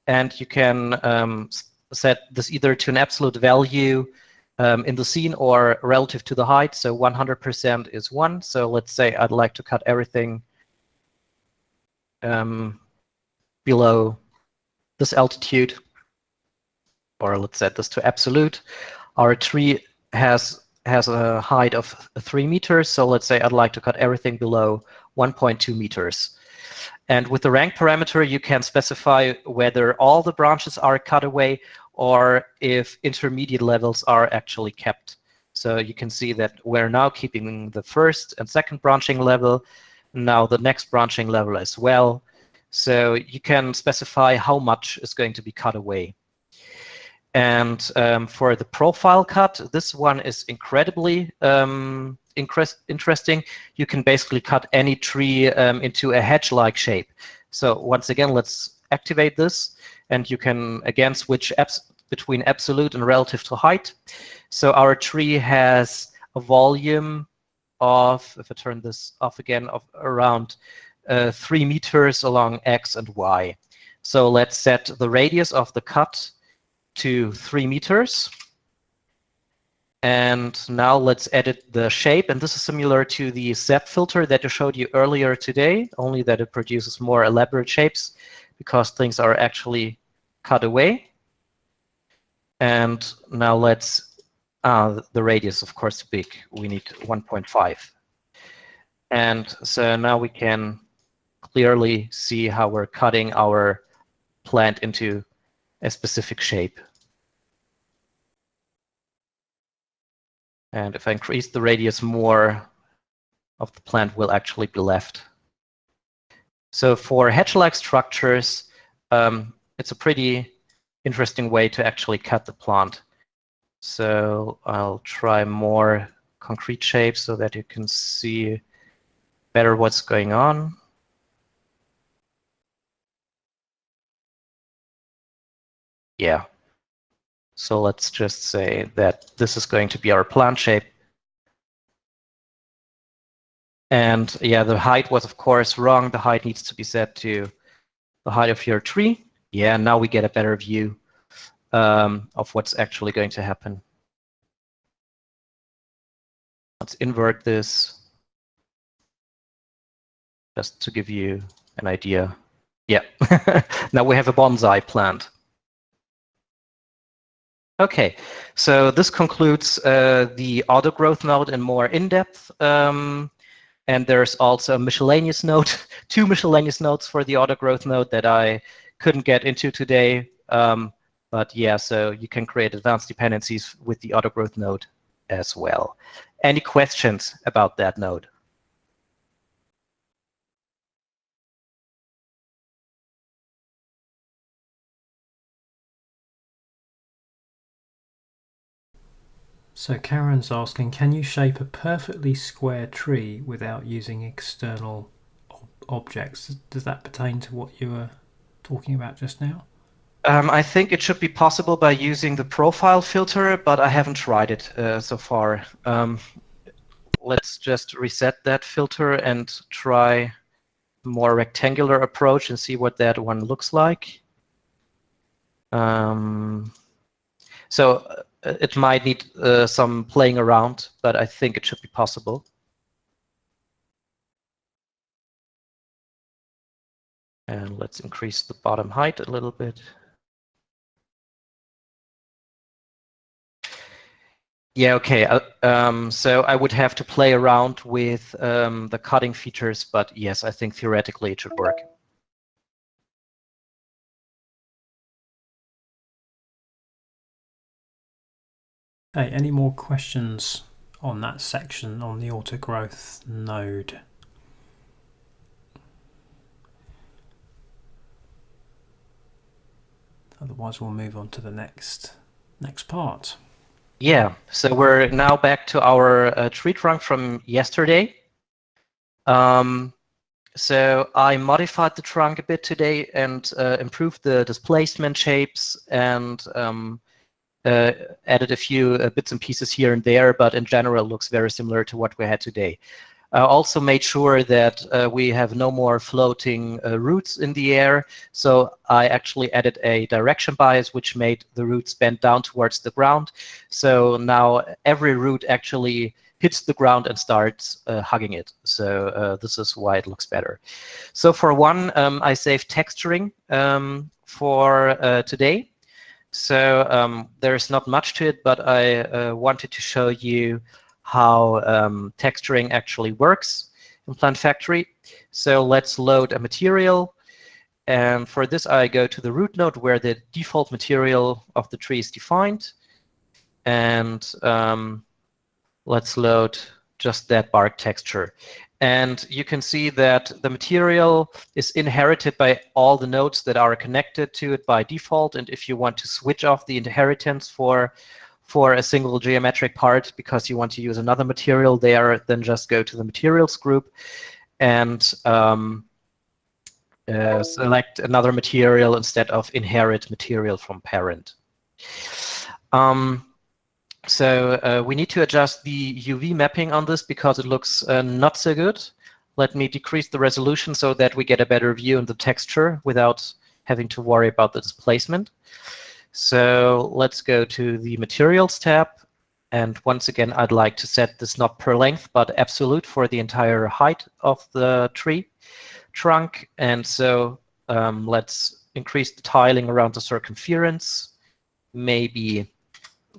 and you can set this either to an absolute value in the scene or relative to the height. So 100% is 1. So let's say I'd like to cut everything below this altitude, or let's set this to absolute. Our tree has a height of 3 meters, so let's say I'd like to cut everything below 1.2 meters. And with the rank parameter, you can specify whether all the branches are cut away or if intermediate levels are actually kept. So you can see that we're now keeping the first and second branching level, now the next branching level as well. So you can specify how much is going to be cut away. And for the profile cut, this one is incredibly interesting. You can basically cut any tree into a hedge-like shape. So once again, let's activate this, and you can again switch between absolute and relative to height. So our tree has a volume of, if I turn this off again, of around 3 meters along X and Y. So let's set the radius of the cut to 3 meters. And now let's edit the shape. And this is similar to the ZEP filter that I showed you earlier today, only that it produces more elaborate shapes because things are actually cut away. And now let's, the radius, of course, too big. We need 1.5. And so now we can clearly see how we're cutting our plant into a specific shape. And if I increase the radius, more of the plant will actually be left. So for hedge-like structures, it's a pretty interesting way to actually cut the plant. So I'll try more concrete shapes so that you can see better what's going on. Yeah. So let's just say that this is going to be our plant shape. And yeah, the height was, of course, wrong. The height needs to be set to the height of your tree. Yeah, now we get a better view of what's actually going to happen. Let's invert this just to give you an idea. Yeah, now we have a bonsai plant. Okay, so this concludes the auto growth node in more in-depth. And there's also a miscellaneous node, 2 miscellaneous nodes for the auto growth node that I couldn't get into today. But yeah, so you can create advanced dependencies with the auto growth node as well. Any questions about that node? So Karen's asking, can you shape a perfectly square tree without using external objects? Does that pertain to what you were talking about just now? I think it should be possible by using the profile filter, but I haven't tried it so far. Let's just reset that filter and try a more rectangular approach and see what that one looks like. So it might need some playing around, but I think it should be possible. And let's increase the bottom height a little bit. Yeah, okay. So I would have to play around with the cutting features, but yes, I think theoretically it should work. Hey, any more questions on that section on the auto growth node? Otherwise, we'll move on to the next part. Yeah, so we're now back to our tree trunk from yesterday. So I modified the trunk a bit today and improved the displacement shapes and added a few bits and pieces here and there, but in general it looks very similar to what we had today. I also made sure that we have no more floating roots in the air, so I actually added a direction bias which made the roots bend down towards the ground. So now every root actually hits the ground and starts hugging it. So this is why it looks better. So for one, I saved texturing for today. So there's not much to it, but I wanted to show you how texturing actually works in PlantFactory. So let's load a material. And for this, I go to the root node where the default material of the tree is defined. And let's load just that bark texture. And you can see that the material is inherited by all the nodes that are connected to it by default. And if you want to switch off the inheritance for a single geometric part because you want to use another material there, then just go to the materials group and select another material instead of inherit material from parent. So we need to adjust the UV mapping on this because it looks not so good. Let me decrease the resolution so that we get a better view in the texture without having to worry about the displacement. So let's go to the Materials tab. And once again, I'd like to set this not per length, but absolute for the entire height of the tree trunk. And so let's increase the tiling around the circumference. Maybe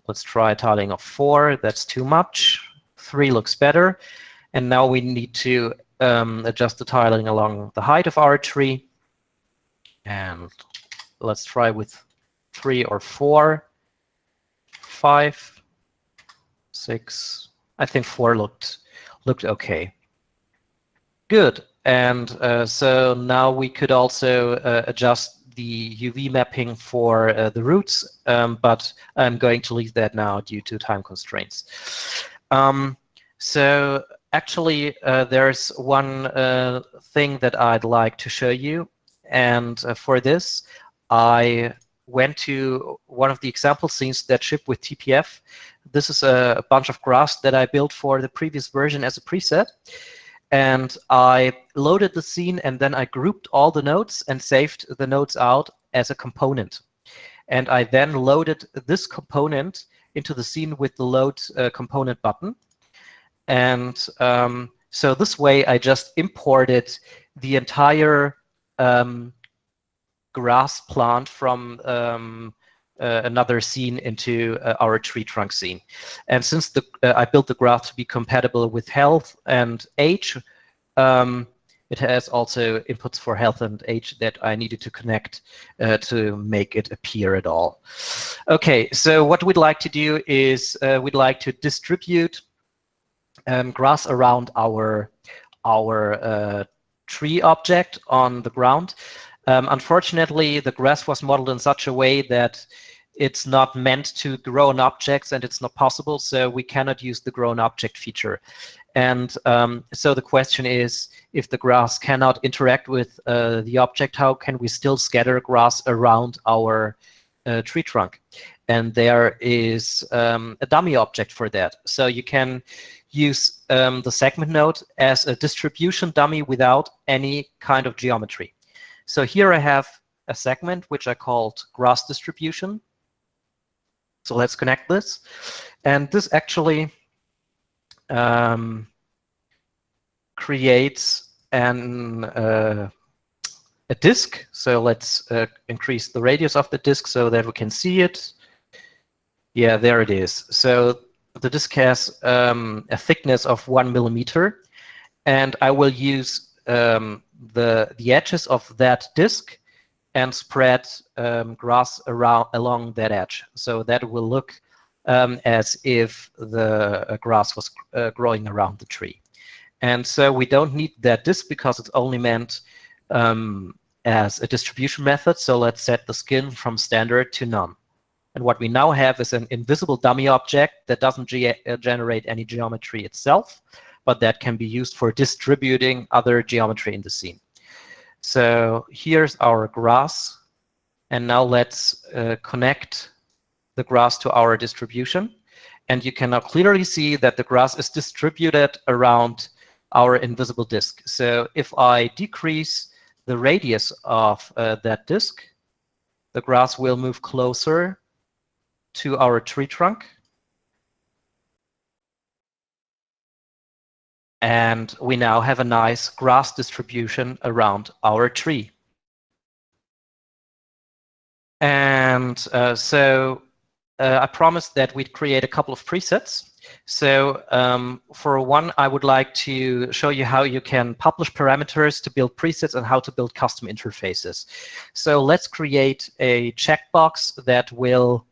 let's try a tiling of 4. That's too much. 3 looks better. And now we need to adjust the tiling along the height of our tree. And let's try with 3 or 4, 5, 6. I think 4 looked okay. Good. And so now we could also adjust the UV mapping for the roots, but I'm going to leave that now due to time constraints. So actually, there's one thing that I'd like to show you. And for this, I went to one of the example scenes that ship with TPF. This is a bunch of grass that I built for the previous version as a preset. And I loaded the scene, and then I grouped all the nodes and saved the nodes out as a component. And I then loaded this component into the scene with the load component button. And so this way, I just imported the entire grass plant from another scene into our tree trunk scene. And since I built the graph to be compatible with health and age, it has also inputs for health and age that I needed to connect to make it appear at all. Okay, so what we'd like to do is we'd like to distribute grass around our tree object on the ground. Unfortunately, the grass was modeled in such a way that it's not meant to grow on objects, and it's not possible, so we cannot use the grow on object feature. And so the question is, if the grass cannot interact with the object, how can we still scatter grass around our tree trunk? And there is a dummy object for that. So you can use the segment node as a distribution dummy without any kind of geometry. So here I have a segment which I called grass distribution. So let's connect this. And this actually creates a disk. So let's increase the radius of the disk so that we can see it. Yeah, there it is. So the disk has a thickness of 1 millimeter. And I will use the edges of that disk and spread grass along that edge. So that will look as if the grass was growing around the tree. And so we don't need that disk because it's only meant as a distribution method. So let's set the skin from standard to none. And what we now have is an invisible dummy object that doesn't generate any geometry itself, but that can be used for distributing other geometry in the scene. So here's our grass. And now let's connect the grass to our distribution. And you can now clearly see that the grass is distributed around our invisible disk. So if I decrease the radius of that disk, the grass will move closer to our tree trunk. And we now have a nice grass distribution around our tree. And I promised that we'd create a couple of presets. So for one, I would like to show you how you can publish parameters to build presets and how to build custom interfaces. So let's create a checkbox that will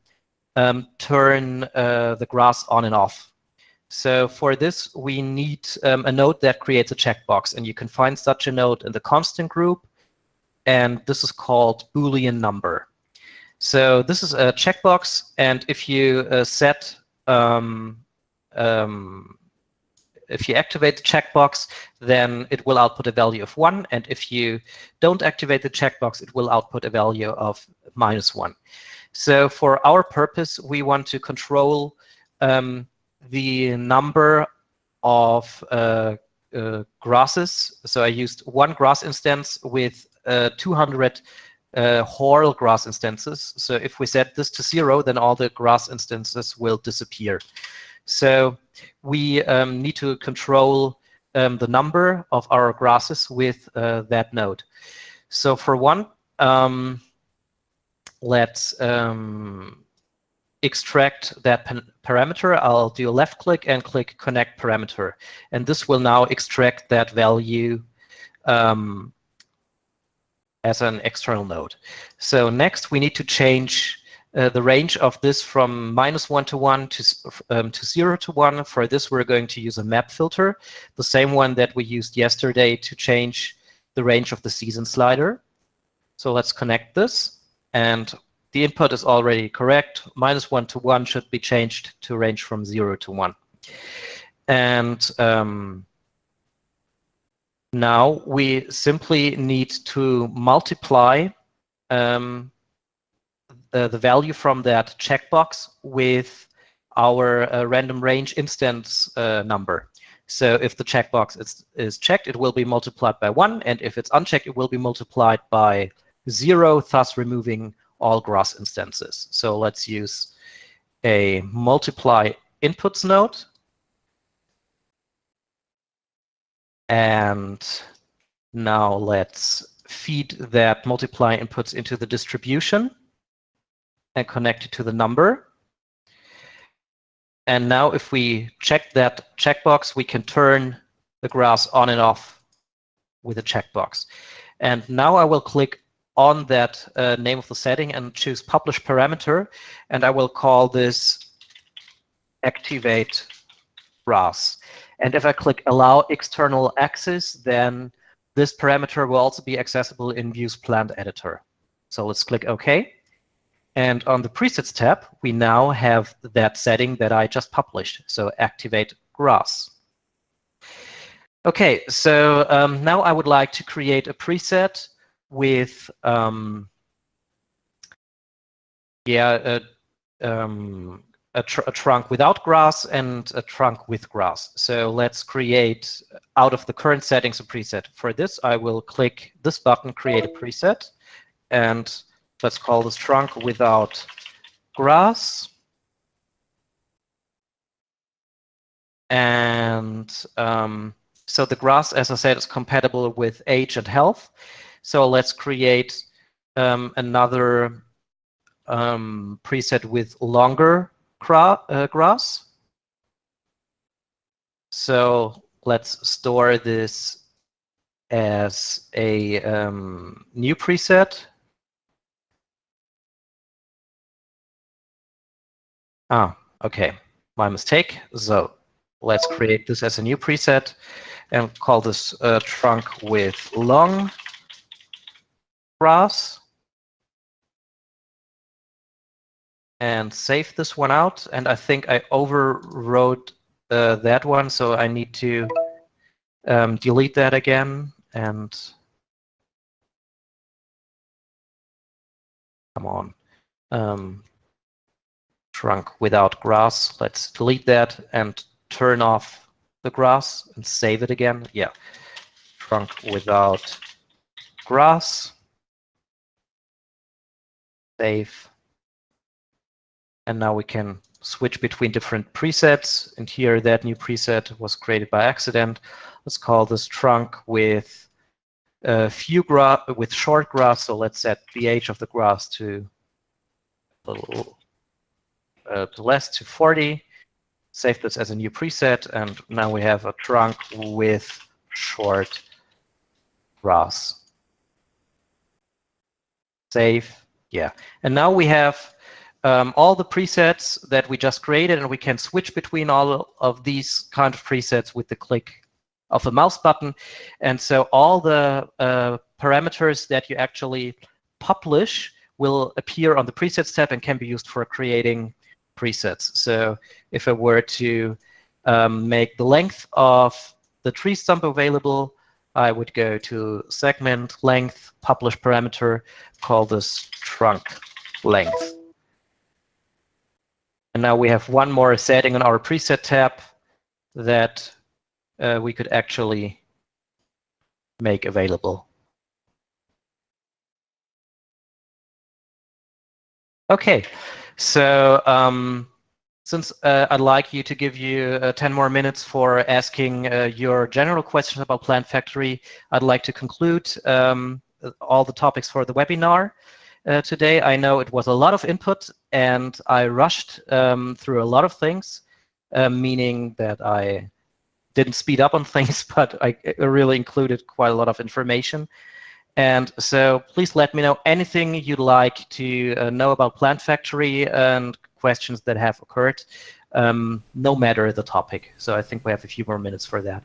turn the grass on and off. So for this, we need a node that creates a checkbox. And you can find such a node in the constant group. And this is called Boolean number. So this is a checkbox, and if you if you activate the checkbox, then it will output a value of 1, and if you don't activate the checkbox, it will output a value of -1. So for our purpose, we want to control the number of grasses. So I used one grass instance with 200 whole grass instances. So if we set this to 0, then all the grass instances will disappear. So we need to control the number of our grasses with that node. So for one, let's extract that parameter. I'll do a left click and click connect parameter. And this will now extract that value as an external node. So next we need to change the range of this from -1 to 1 to 0 to 1. For this, we're going to use a map filter, the same one that we used yesterday to change the range of the season slider. So let's connect this. And the input is already correct. -1 to 1 should be changed to range from 0 to 1. And now we simply need to multiply the value from that checkbox with our random range instance number. So if the checkbox is checked, it will be multiplied by 1, and if it's unchecked, it will be multiplied by 0, thus removing all grass instances. So let's use a multiply inputs node. And now let's feed that multiply inputs into the distribution and connect it to the number. And now if we check that checkbox, we can turn the grass on and off with a checkbox. And now I will click on that name of the setting and choose publish parameter. And I will call this activate grass. And if I click allow external access, then this parameter will also be accessible in View's Plant Editor. So let's click OK. And on the presets tab, we now have that setting that I just published. So activate grass. OK, so now I would like to create a preset with a trunk without grass and a trunk with grass. So let's create out of the current settings a preset. For this, I will click this button, create a preset, and let's call this trunk without grass. And so the grass, as I said, is compatible with age and health. So let's create another preset with longer grass. So let's store this as a new preset. Okay, my mistake. So let's create this as a new preset and call this trunk with long grass. And save this one out. And I think I overwrote that one, so I need to delete that again. And come on, trunk without grass. Let's delete that and turn off the grass and save it again. Yeah, trunk without grass. Save. And now we can switch between different presets. And here, that new preset was created by accident. Let's call this trunk with short grass. So let's set the age of the grass to a little less, to 40. Save this as a new preset, and now we have a trunk with short grass. Save. Yeah. And now we have all the presets that we just created, and we can switch between all of these kind of presets with the click of a mouse button. And so all the parameters that you actually publish will appear on the presets tab and can be used for creating presets. So if I were to make the length of the tree stump available, I would go to segment length, publish parameter, call this trunk length. And now we have one more setting on our preset tab that we could actually make available. Okay, so since I'd like you to give you 10 more minutes for asking your general questions about PlantFactory, I'd like to conclude all the topics for the webinar today. I know it was a lot of input, and I rushed through a lot of things, meaning that I didn't speed up on things, but I really included quite a lot of information. And so please let me know anything you'd like to know about PlantFactory and questions that have occurred, no matter the topic. So I think we have a few more minutes for that.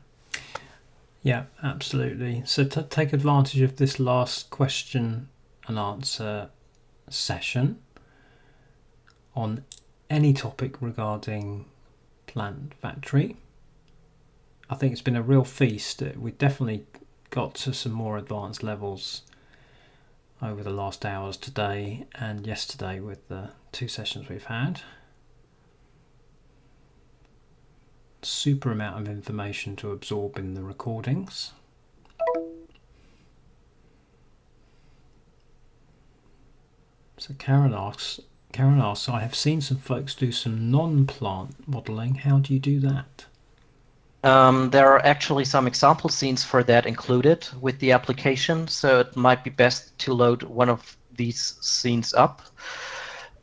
Yeah, absolutely. So to take advantage of this last question and answer session on any topic regarding PlantFactory, I think it's been a real feast. We definitely got to some more advanced levels over the last hours today and yesterday with the 2 sessions we've had. Super amount of information to absorb in the recordings. So Karen asks, I have seen some folks do some non-plant modelling. How do you do that? There are actually some example scenes for that included with the application, so it might be best to load one of these scenes up.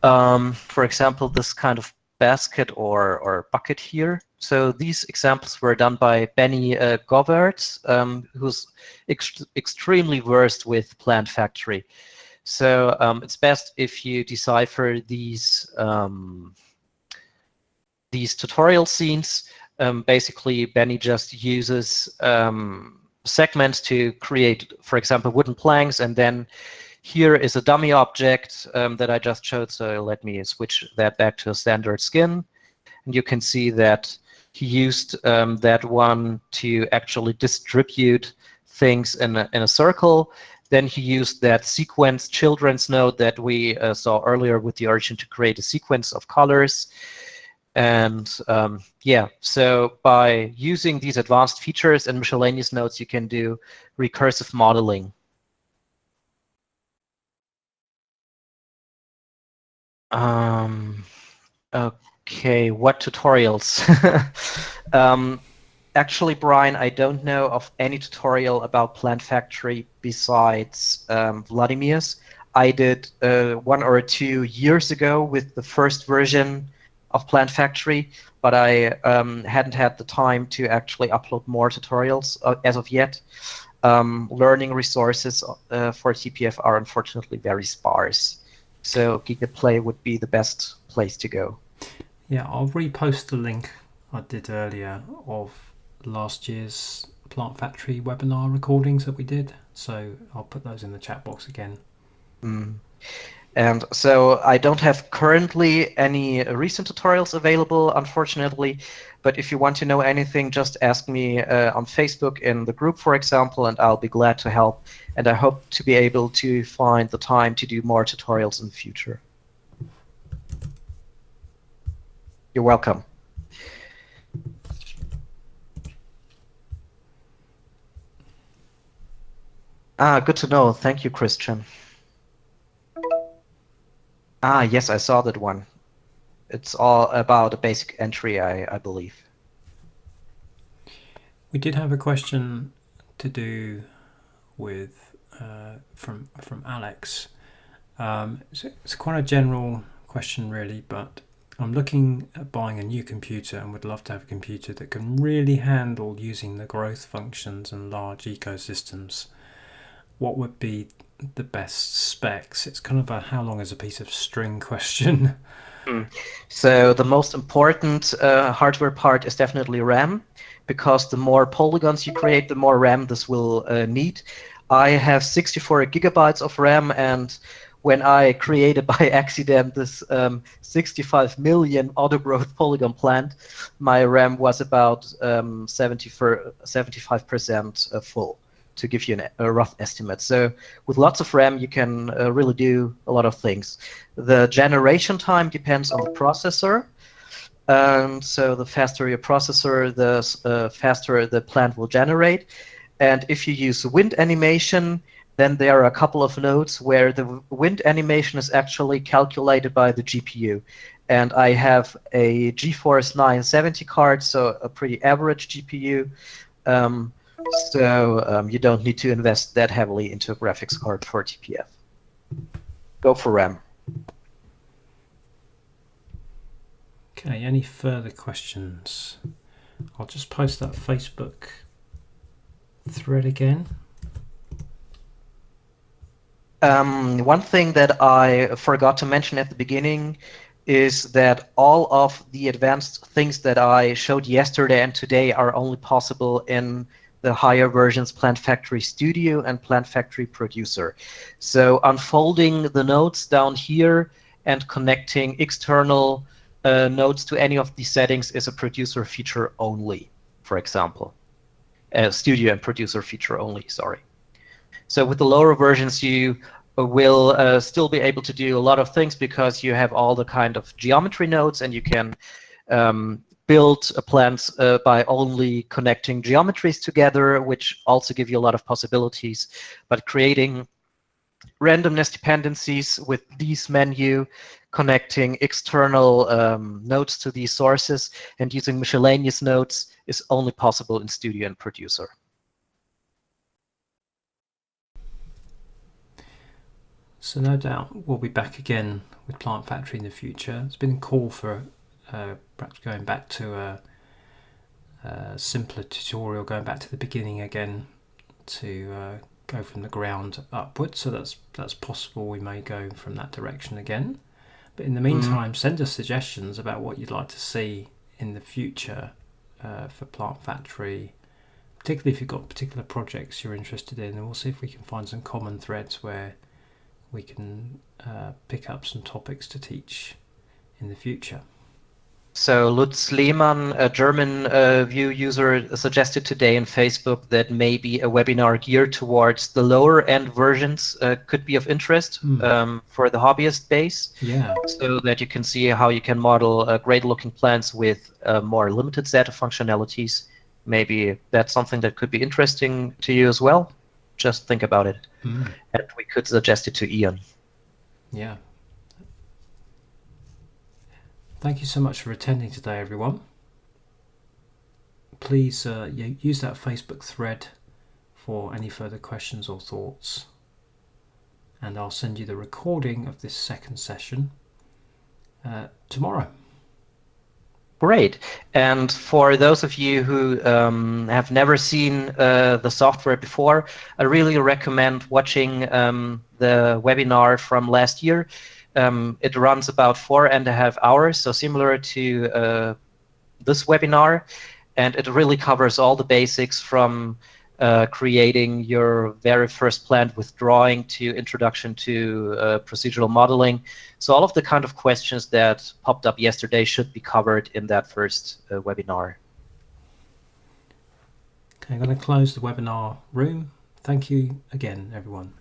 For example, this kind of basket or bucket here. So these examples were done by Benny Govert, who's extremely versed with PlantFactory. So it's best if you decipher these tutorial scenes. Basically, Benny just uses segments to create, for example, wooden planks, and then here is a dummy object that I just showed. So let me switch that back to a standard skin, and you can see that he used that one to actually distribute things in a circle. Then he used that sequence children's node that we saw earlier with the origin to create a sequence of colors. And yeah, so by using these advanced features and miscellaneous nodes, you can do recursive modeling. Okay, what tutorials? Actually, Brian, I don't know of any tutorial about PlantFactory besides Vladimir's. I did 1 or 2 years ago with the first version of PlantFactory, but I hadn't had the time to actually upload more tutorials as of yet. Learning resources for TPF are unfortunately very sparse, so Gigaplay would be the best place to go. Yeah, I'll repost the link I did earlier of last year's PlantFactory webinar recordings that we did. So I'll put those in the chat box again. And so I don't have currently any recent tutorials available, unfortunately. But if you want to know anything, just ask me on Facebook in the group, for example, and I'll be glad to help. And I hope to be able to find the time to do more tutorials in the future. You're welcome. Good to know. Thank you, Christian. Yes, I saw that one. It's all about a basic entry, I believe. We did have a question to do with from Alex. It's quite a general question, really, but I'm looking at buying a new computer and would love to have a computer that can really handle using the growth functions and large ecosystems. What would be the best specs? It's kind of a how long is a piece of string question. So the most important hardware part is definitely RAM, because the more polygons you create, the more RAM this will need. I have 64 gigabytes of RAM, and when I created by accident this 65 million autogrowth polygon plant, my RAM was about 75% full, to give you a rough estimate. So with lots of RAM, you can really do a lot of things. The generation time depends on the processor. So the faster your processor, the faster the plant will generate. And if you use wind animation, then there are a couple of nodes where the wind animation is actually calculated by the GPU. And I have a GeForce 970 card, so a pretty average GPU. So you don't need to invest that heavily into a graphics card for TPF. Go for RAM. Okay, any further questions? I'll just post that Facebook thread again. One thing that I forgot to mention at the beginning is that all of the advanced things that I showed yesterday and today are only possible in the higher versions PlantFactory Studio and PlantFactory Producer. So unfolding the nodes down here and connecting external nodes to any of these settings is a producer feature only, for example. Studio and producer feature only, sorry. So with the lower versions, you will still be able to do a lot of things because you have all the kind of geometry nodes, and you can build plants by only connecting geometries together, which also give you a lot of possibilities. But creating randomness dependencies with these menu, connecting external nodes to these sources, and using miscellaneous nodes is only possible in Studio and Producer. So no doubt we'll be back again with PlantFactory in the future. It's been a call for perhaps going back to a simpler tutorial, going back to the beginning again to go from the ground upwards. So that's possible. We may go from that direction again. But in the meantime, send us suggestions about what you'd like to see in the future for PlantFactory, particularly if you've got particular projects you're interested in, and we'll see if we can find some common threads where we can pick up some topics to teach in the future. So Lutz Lehmann, a German Vue user, suggested today on Facebook that maybe a webinar geared towards the lower end versions could be of interest for the hobbyist base. Yeah. So that you can see how you can model great looking plants with a more limited set of functionalities. Maybe that's something that could be interesting to you as well. Just think about it. And we could suggest it to Ian. Yeah. Thank you so much for attending today, everyone. Please use that Facebook thread for any further questions or thoughts. And I'll send you the recording of this second session tomorrow. Great. And for those of you who have never seen the software before, I really recommend watching the webinar from last year. It runs about 4.5 hours, so similar to this webinar, and it really covers all the basics from creating your very first plant with drawing to introduction to procedural modeling. So all of the kind of questions that popped up yesterday should be covered in that first webinar. Okay, I'm going to close the webinar room. Thank you again, everyone.